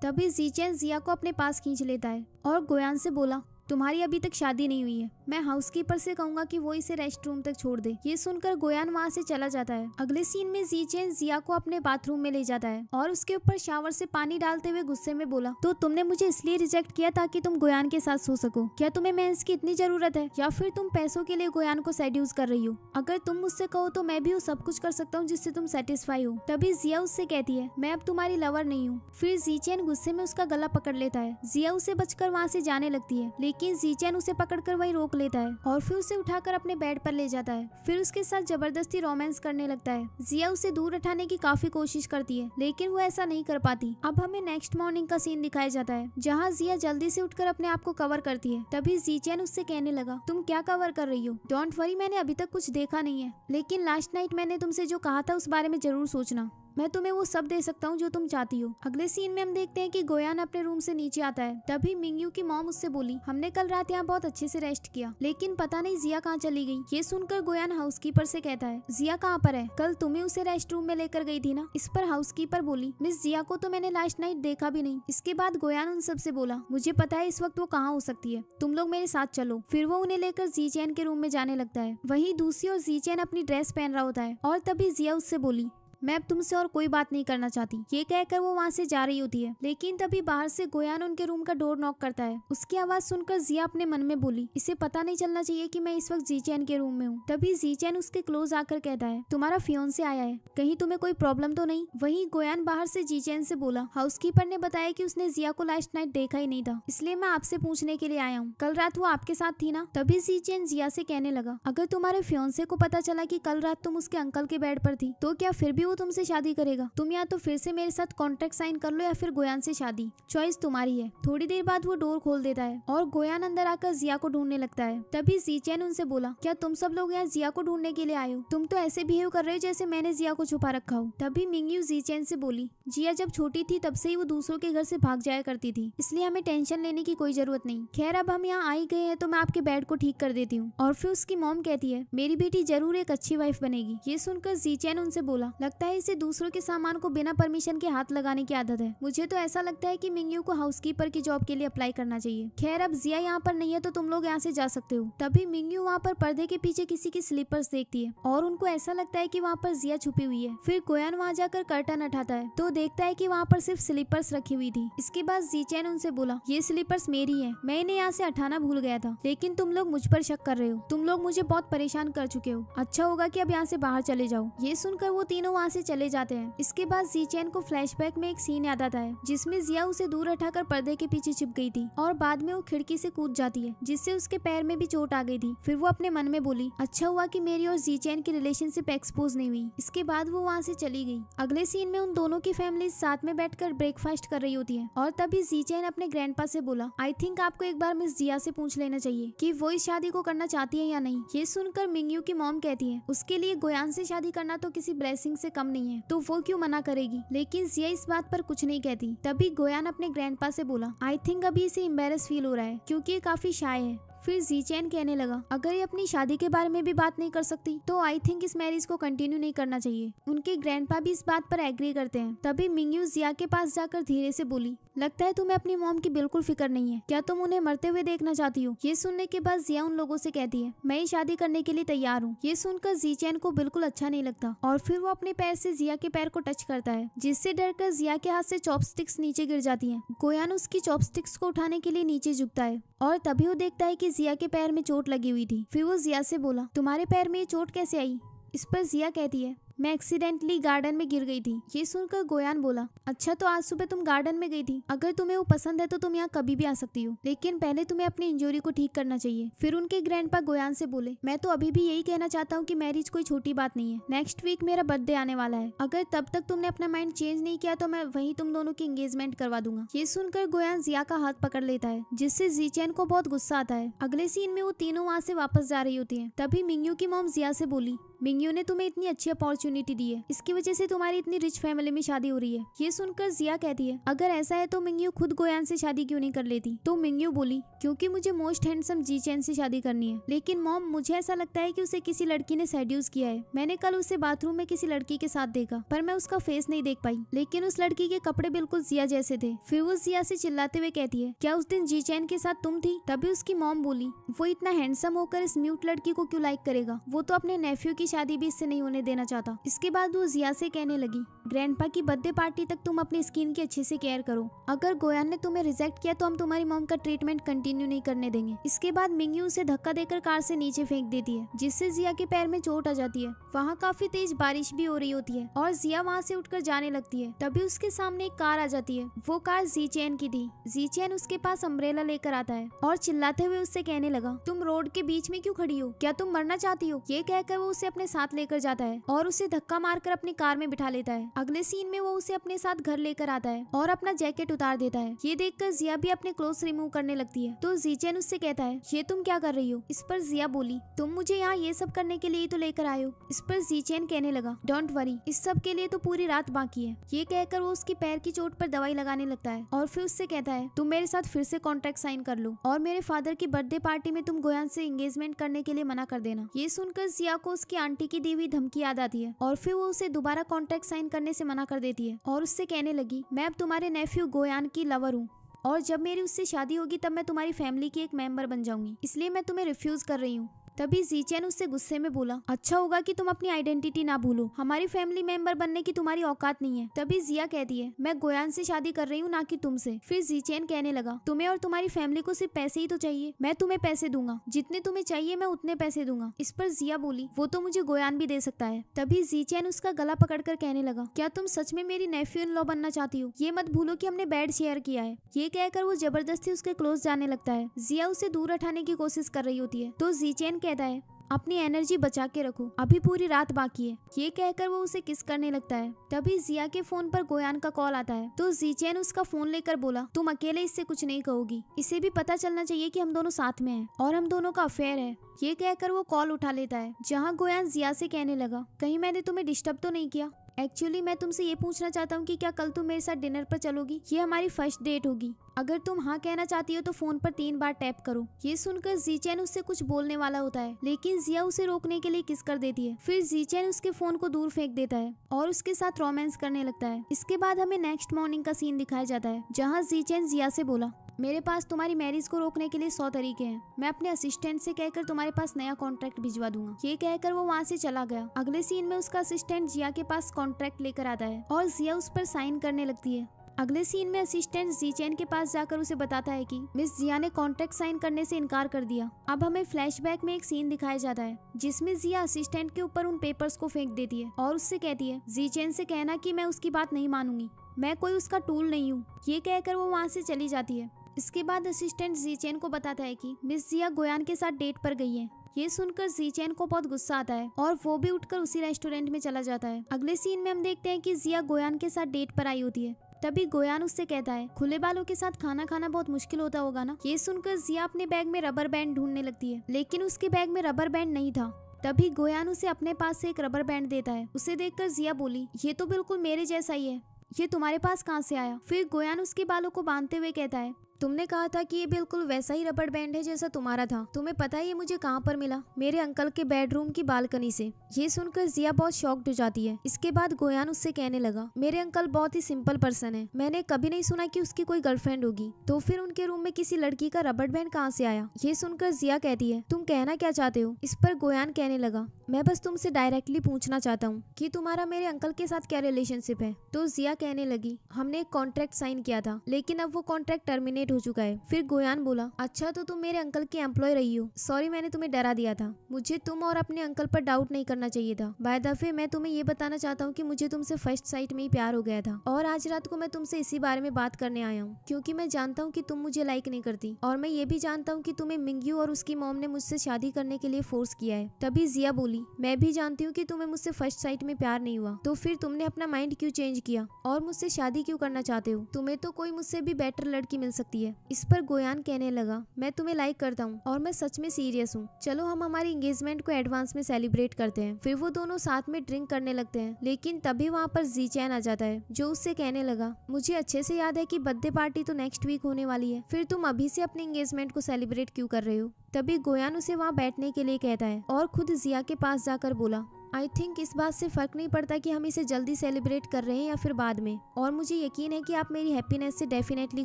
तभी जीचेन जिया को अपने पास खींच लेता है और गोयान से बोला, तुम्हारी अभी तक शादी नहीं हुई है, मैं हाउसकीपर से कहूंगा कि वो इसे रेस्ट रूम तक छोड़ दे। ये सुनकर गोयान वहाँ से चला जाता है। अगले सीन में जीचेन जिया को अपने बाथरूम में ले जाता है और उसके ऊपर शावर से पानी डालते हुए गुस्से में बोला, तो तुमने मुझे इसलिए रिजेक्ट किया ताकि तुम गोयान के साथ सो सको? क्या तुम्हें मेंस की इतनी जरूरत है, या फिर तुम पैसों के लिए गोयान को सेड्यूस कर रही हो? अगर तुम मुझसे कहो तो मैं भी वो सब कुछ कर सकता हूँ जिससे तुम सेटिस्फाई हो। तभी जिया उससे कहती है, मैं अब तुम्हारी लवर नहीं हूँ। फिर जीचेन गुस्से में उसका गला पकड़ लेता है। जिया उसे बचकर वहाँ से जाने लगती है, लेकिन जीचेन उसे पकड़कर वहीं रोक लेता है और फिर उसे उठाकर अपने बेड पर ले जाता है। फिर उसके साथ जबरदस्ती रोमांस करने लगता है। जिया उसे दूर हटाने की काफी कोशिश करती है, लेकिन वो ऐसा नहीं कर पाती। अब हमें नेक्स्ट मॉर्निंग का सीन दिखाया जाता है, जहाँ जिया जल्दी से उठकर अपने आप को कवर करती है। तभी जीचेन उससे कहने लगा, तुम क्या कवर कर रही हो? डोंट वरी, मैंने अभी तक कुछ देखा नहीं है, लेकिन लास्ट नाइट मैंने तुमसे जो कहा था उस बारे में जरूर सोचना। मैं तुम्हें वो सब दे सकता हूँ जो तुम चाहती हो। अगले सीन में हम देखते हैं कि गोयान अपने रूम से नीचे आता है। तभी मिंगयू की मॉम उससे बोली, हमने कल रात यहाँ बहुत अच्छे से रेस्ट किया, लेकिन पता नहीं जिया कहाँ चली गई। ये सुनकर गोयान हाउसकीपर से कहता है, जिया कहाँ पर है? कल तुम्हें उसे रेस्ट रूम में लेकर गई थी ना? इस पर हाउसकीपर बोली, मिस जिया को तो मैंने लास्ट नाइट देखा भी नहीं। इसके बाद गोयान उन सबसे बोला, मुझे पता है इस वक्त वो कहाँ हो सकती है, तुम लोग मेरे साथ चलो। फिर वो उन्हें लेकर जीचेन के रूम में जाने लगता है। वहीं दूसरी ओर जीचेन अपनी ड्रेस पहन रहा होता है और तभी जिया उससे बोली, मैं अब तुमसे और कोई बात नहीं करना चाहती। ये कहकर वो वहाँ से जा रही होती है, लेकिन तभी बाहर से गोयान उनके रूम का डोर नॉक करता है। उसकी आवाज सुनकर जिया अपने मन में बोली, इसे पता नहीं चलना चाहिए कि मैं इस वक्त जीचेन के रूम में हूँ। तभी जीचेन उसके क्लोज आकर कहता है, तुम्हारा फियोंसे आया है, कहीं तुम्हें कोई प्रॉब्लम तो नहीं? वहीं गोयान बाहर से जीचेन से बोला, हाउसकीपर ने बताया कि उसने जिया को लास्ट नाइट देखा ही नहीं था, इसलिए मैं आपसे पूछने के लिए आया हूँ, कल रात वो आपके साथ थी ना? तभी जीचेन जिया से कहने लगा, अगर तुम्हारे फियोंसे को पता चला कि कल रात तुम उसके अंकल के बेड पर थी, तो क्या फिर भी वो तुमसे शादी करेगा? तुम या तो फिर से मेरे साथ कॉन्ट्रैक्ट साइन कर लो या फिर गोयान से शादी, चॉइस तुम्हारी है। थोड़ी देर बाद वो डोर खोल देता है और गोयान अंदर आकर जिया को ढूंढने लगता है। तभी जीचेन उनसे बोला, क्या तुम सब लोग यहाँ जिया को ढूंढने के लिए आए हो? तुम तो ऐसे बिहेव कर रहे हो जैसे मैंने जिया को छुपा रखा हो। तभी मिंगयू जीचेन से बोली, जिया जब छोटी थी तब से ही वो दूसरों के घर से भाग जाया करती थी, इसलिए हमें टेंशन लेने की कोई जरूरत नहीं। खैर अब हम यहाँ आ ही गए हैं तो मैं आपके बेड को ठीक कर देती हूँ। और फिर उसकी मॉम कहती है, मेरी बेटी जरूर एक अच्छी वाइफ बनेगी। ये सुनकर जीचेन उनसे बोला, लगता है इसे दूसरों के सामान को बिना परमिशन के हाथ लगाने की आदत है। मुझे तो ऐसा लगता है कि मिंगयू को हाउसकीपर की जॉब के लिए अप्लाई करना चाहिए। खैर अब जिया यहाँ पर नहीं है तो तुम लोग यहाँ से जा सकते हो। तभी मिंगयू वहाँ पर पर्दे के पीछे किसी की स्लीपर्स देखती है और उनको ऐसा लगता है कि वहाँ पर जिया छुपी हुई है। फिर गोयान वहाँ जाकर कर्टन हटाता है तो देखता है कि वहाँ पर सिर्फ स्लीपर्स रखी हुई थी। इसके बाद जीचेन उनसे बोला, ये स्लीपर्स मेरी है, मैं इन्हें यहाँ से हटाना भूल गया था, लेकिन तुम लोग मुझ पर शक कर रहे हो। तुम लोग मुझे बहुत परेशान कर चुके हो, अच्छा होगा कि अब यहाँ से बाहर चले जाओ। ये सुनकर वो तीनों वहाँ से चले जाते हैं। इसके बाद जीचेन को फ्लैशबैक में एक सीन याद आता है जिसमें जिया उसे दूर हटाकर पर्दे के पीछे छिप गई थी और बाद में वो खिड़की से कूद जाती है, जिससे उसके पैर में भी चोट आ गई थी। फिर वो अपने मन में बोली, अच्छा हुआ कि मेरी और जीचेन की रिलेशनशिप एक्सपोज नहीं हुई। इसके बाद वो वहाँ से चली गई। अगले सीन में उन दोनों की फैमिली साथ में बैठकर ब्रेकफास्ट कर रही होती है और तभी जीचेन अपने ग्रैंडपा से बोला, आई थिंक आपको एक बार मिस जिया से पूछ लेना चाहिए कि वो इस शादी को करना चाहती है या नहीं। ये सुनकर मिंगयू की मॉम कहती है, उसके लिए गोयान से शादी करना तो किसी ब्लेसिंग से कम नहीं है, तो वो क्यों मना करेगी? लेकिन जिया इस बात पर कुछ नहीं कहती। तभी गोयान अपने ग्रैंडपा से बोला, आई थिंक अभी इसे एम्बेरस फील हो रहा है क्योंकि ये काफी शाय है। फिर जीचेन कहने लगा, अगर ये अपनी शादी के बारे में भी बात नहीं कर सकती तो आई थिंक इस मैरिज को कंटिन्यू नहीं करना चाहिए। उनके ग्रैंडपा भी इस बात पर एग्री करते हैं। तभी मिंगयू जिया के पास जाकर धीरे से बोली, लगता है तुम्हें अपनी मॉम की बिल्कुल फिक्र नहीं है, क्या तुम उन्हें मरते हुए देखना चाहती हो? ये सुनने के बाद जिया उन लोगों से कहती है, मैं ये शादी करने के लिए तैयार हूँ। ये सुनकर जीचेन को बिल्कुल अच्छा नहीं लगता और फिर वो अपने पैर से जिया के पैर को टच करता है, जिससे डरकर जिया के हाथ से चॉपस्टिक्स नीचे गिर जाती हैं। गोयान उसकी चॉपस्टिक्स को उठाने के लिए नीचे झुकता है और तभी वो देखता है कि जिया के पैर में चोट लगी हुई थी। फिर वो जिया से बोला, तुम्हारे पैर में ये चोट कैसे आई? इस पर जिया कहती है, मैं एक्सीडेंटली गार्डन में गिर गई थी। ये सुनकर गोयान बोला, अच्छा तो आज सुबह तुम गार्डन में गई थी, अगर तुम्हें वो पसंद है तो तुम यहाँ कभी भी आ सकती हो, लेकिन पहले तुम्हें अपनी इंजरी को ठीक करना चाहिए। फिर उनके ग्रैंडपा गोयान से बोले, मैं तो अभी भी यही कहना चाहता हूँ कि मैरिज कोई छोटी बात नहीं है। नेक्स्ट वीक मेरा बर्थडे आने वाला है, अगर तब तक तुमने अपना माइंड चेंज नहीं किया तो मैं वहीं तुम दोनों की एंगेजमेंट करवा दूंगा। ये सुनकर गोयान जिया का हाथ पकड़ लेता है, जिससे जीचेन को बहुत गुस्सा आता है। अगले सीन में वो तीनों वहाँ से वापस जा रही होती है। तभी मिंगयू की मॉम जिया से बोली, मिंगयू ने तुम्हें इतनी अच्छी अपॉर्चुनिटी अपॉर्चुनिटी दी है, इसकी वजह से तुम्हारी इतनी रिच फैमिली में शादी हो रही है। ये सुनकर जिया कहती है अगर ऐसा है तो मिंगयू खुद गोयान से शादी क्यों नहीं कर लेती। तो मिंगयू बोली क्योंकि मुझे मोस्ट हैंडसम जी चैन से शादी करनी है। लेकिन मॉम मुझे ऐसा लगता है कि उसे किसी लड़की ने सेड्यूस किया है। मैंने कल उसे बाथरूम में किसी लड़की के साथ देखा पर मैं उसका फेस नहीं देख पाई, लेकिन उस लड़की के कपड़े बिल्कुल जिया जैसे थे। फिर वो जिया से चिल्लाते हुए कहती है क्या उस दिन जी चैन के साथ तुम थी। तभी उसकी मॉम बोली वो इतना हैंडसम होकर इस म्यूट लड़की को क्यों लाइक करेगा, वो तो अपने नेफ्यू की शादी भी इससे नहीं होने देना चाहता। इसके बाद वो जिया से कहने लगी ग्रैंडपा की बर्थडे पार्टी तक तुम अपनी स्किन की अच्छे से केयर करो। अगर गोयान ने तुम्हें रिजेक्ट किया तो हम तुम्हारी मॉम का ट्रीटमेंट कंटिन्यू नहीं करने देंगे। इसके बाद मिंगयू उसे धक्का देकर कार से नीचे फेंक देती है, जिससे जिया के पैर में चोट आ जाती है। वहाँ काफी तेज बारिश भी हो रही होती है और जिया वहाँ से उठकर जाने लगती है। तभी उसके सामने एक कार आ जाती है। वो कार जी चैन की थी। जी चैन उसके पास अम्ब्रेला लेकर आता है और चिल्लाते हुए उससे कहने लगा तुम रोड के बीच में क्यों खड़ी हो, क्या तुम मरना चाहती हो। ये कहकर वो उसे अपने साथ लेकर जाता है और उसे धक्का मारकर अपनी कार में बिठा लेता है। अगले सीन में वो उसे अपने साथ घर लेकर आता है और अपना जैकेट उतार देता है। ये देखकर जिया भी अपने क्लोथ्स रिमूव करने लगती है। तो जी चैन उससे कहता है ये तुम क्या कर रही हो। इस पर जिया बोली तुम मुझे यहाँ ये सब करने के लिए तो लेकर आए हो। इस पर जी चैन कहने लगा डोंट वरी, इस सब के लिए तो पूरी रात बाकी है। ये कहकर वो उसकी पैर की चोट पर दवाई लगाने लगता है और फिर उससे कहता है तुम मेरे साथ फिर से कॉन्ट्रैक्ट साइन कर लो और मेरे फादर की बर्थडे पार्टी में तुम गोयान से एंगेजमेंट करने के लिए मना कर देना। ये सुनकर जिया को उसकी आंटी की दी हुई धमकी याद आती है और फिर वो उसे दोबारा कॉन्ट्रैक्ट साइन करने से मना कर देती है और उससे कहने लगी मैं अब तुम्हारे नेफ्यू गोयान की लवर हूँ और जब मेरी उससे शादी होगी तब मैं तुम्हारी फैमिली की एक मेंबर बन जाऊंगी, इसलिए मैं तुम्हें रिफ्यूज कर रही हूँ। तभी जी चैन उससे गुस्से में बोला अच्छा होगा कि तुम अपनी आइडेंटिटी ना भूलो, हमारी फैमिली मेंबर बनने की तुम्हारी औकात नहीं है। तभी जिया कहती है मैं गोयान से शादी कर रही हूँ ना कि तुमसे। फिर जी चैन कहने लगा तुम्हें और तुम्हारी फैमिली को सिर्फ पैसे ही तो चाहिए, मैं तुम्हें पैसे दूंगा, जितने तुम्हें चाहिए मैं उतने पैसे दूंगा। इस पर जिया बोली वो तो मुझे गोयान भी दे सकता है। तभी जी चैन उसका गला पकड़कर कहने लगा क्या तुम सच में मेरी नेफ्यू इन लॉ बनना चाहती हो, ये मत भूलो कि हमने बेड शेयर किया है। ये कहकर वो जबरदस्ती उसके क्लोज जाने लगता है। जिया उसे दूर हटाने की कोशिश कर रही होती है तो जी चैन कहता है अपनी एनर्जी बचा के रखो, अभी पूरी रात बाकी है। ये कहकर वो उसे किस करने लगता है। तभी जिया के फोन पर गोयान का कॉल आता है तो जी चैन उसका फोन लेकर बोला तुम अकेले इससे कुछ नहीं कहोगी, इसे भी पता चलना चाहिए कि हम दोनों साथ में हैं और हम दोनों का अफेयर है। ये कहकर वो कॉल उठा लेता है, जहाँ गोयान जिया से कहने लगा कहीं मैंने तुम्हें डिस्टर्ब तो नहीं किया। एक्चुअली मैं तुमसे ये पूछना चाहता हूँ कि क्या कल तुम मेरे साथ डिनर पर चलोगी, ये हमारी फर्स्ट डेट होगी। अगर तुम हाँ कहना चाहती हो तो फोन पर 3 बार टैप करो। ये सुनकर जी चैन उससे कुछ बोलने वाला होता है, लेकिन जिया उसे रोकने के लिए किस कर देती है। फिर जी चैन उसके फोन को दूर फेंक देता है और उसके साथ रोमांस करने लगता है। इसके बाद हमें नेक्स्ट मॉर्निंग का सीन दिखाया जाता है, जहाँ जी चैन जिया से बोला मेरे पास तुम्हारी मैरिज को रोकने के लिए 100 तरीके हैं, मैं अपने असिस्टेंट से कहकर तुम्हारे पास नया कॉन्ट्रैक्ट भिजवा दूंगा। ये कहकर वो वहाँ से चला गया। अगले सीन में उसका असिस्टेंट जिया के पास कॉन्ट्रैक्ट लेकर आता है और जिया उस पर साइन करने लगती है। अगले सीन में असिस्टेंट जी चैन के पास जाकर उसे बताता है कि मिस जिया ने कॉन्ट्रैक्ट साइन करने से इनकार कर दिया। अब हमें फ्लैशबैक में एक सीन दिखाया जाता है जिसमें जिया असिस्टेंट के ऊपर उन पेपर्स को फेंक देती है और उससे कहती है जी चैन से कहना कि मैं उसकी बात नहीं मानूंगी, मैं कोई उसका टूल नहीं हूँ। ये कहकर वो वहाँ से चली जाती है। इसके बाद असिस्टेंट जी चैन को बताता है कि मिस जिया गोयान के साथ डेट पर गई है। ये सुनकर जी चैन को बहुत गुस्सा आता है और वो भी उठकर उसी रेस्टोरेंट में चला जाता है। अगले सीन में हम देखते हैं कि जिया गोयान के साथ डेट पर आई होती है। तभी गोयान उससे कहता है खुले बालों के साथ खाना खाना बहुत मुश्किल होता होगा ना। ये सुनकर जिया अपने बैग में रबर बैंड ढूंढने लगती है, लेकिन उसके बैग में रबर बैंड नहीं था। तभी गोयान उसे अपने पास से एक रबर बैंड देता है। उसे देखकर जिया बोली ये तो बिल्कुल मेरे जैसा ही है, ये तुम्हारे पास कहाँ से आया। फिर गोयान उसके बालों को बांधते हुए कहता है तुमने कहा था कि ये बिल्कुल वैसा ही रबर बैंड है जैसा तुम्हारा था, तुम्हें पता है ये मुझे कहाँ पर मिला, मेरे अंकल के बेडरूम की बालकनी से। ये सुनकर जिया बहुत शॉक्ड हो जाती है। इसके बाद गोयान उससे कहने लगा मेरे अंकल बहुत ही सिंपल पर्सन है, मैंने कभी नहीं सुना कि उसकी कोई गर्लफ्रेंड होगी, तो फिर उनके रूम में किसी लड़की का रबर बैंड कहाँ से आया। ये सुनकर जिया कहती है तुम कहना क्या चाहते हो। इस पर गोयान कहने लगा मैं बस तुमसे डायरेक्टली पूछना चाहता हूँ कि तुम्हारा मेरे अंकल के साथ क्या रिलेशनशिप है। तो जिया कहने लगी हमने एक कॉन्ट्रैक्ट साइन किया था, लेकिन अब वो कॉन्ट्रैक्ट टर्मिनेट हो चुका है। फिर गोयान बोला अच्छा तो तुम मेरे अंकल की एम्प्लॉय रही हो, सॉरी मैंने तुम्हें डरा दिया था, मुझे तुम और अपने अंकल पर डाउट नहीं करना चाहिए था। बाय द वे मैं तुम्हें ये बताना चाहता हूँ कि मुझे तुमसे फर्स्ट साइट में ही प्यार हो गया था और आज रात को मैं तुमसे इसी बारे में बात करने आया हूँ, क्योंकि मैं जानता हूँ कि तुम मुझे लाइक नहीं करती और मैं ये भी जानता हूँ कि तुम्हें मिंगयू और उसकी मॉम ने मुझसे शादी करने के लिए फोर्स किया है। तभी जिया बोली मैं भी जानती हूँ कि तुम्हें मुझसे फर्स्ट साइट में प्यार नहीं हुआ, तो फिर तुमने अपना माइंड क्यों चेंज किया और मुझसे शादी क्यों करना चाहते हो, तुम्हें तो कोई मुझसे भी बेटर लड़की मिल सकती है। होती है। इस पर गोयान कहने लगा, मैं तुम्हें लाइक करता हूँ और मैं सच में सीरियस हूँ। चलो हम हमारी एंगेजमेंट को एडवांस में सेलिब्रेट करते हैं। फिर वो दोनों साथ में ड्रिंक करने लगते हैं, लेकिन तभी वहाँ पर जी चैन आ जाता है, जो उससे कहने लगा, मुझे अच्छे से याद है कि बर्थडे पार्टी तो नेक्स्ट वीक होने वाली है, फिर तुम अभी से अपनी एंगेजमेंट को सेलिब्रेट क्यों कर रहे हो। तभी गोयान उसे वहाँ बैठने के लिए कहता है और खुद जिया के पास जाकर बोला, आई थिंक इस बात से फर्क नहीं पड़ता कि हम इसे जल्दी सेलिब्रेट कर रहे हैं या फिर बाद में, और मुझे यकीन है कि आप मेरी हैप्पीनेस से डेफिनेटली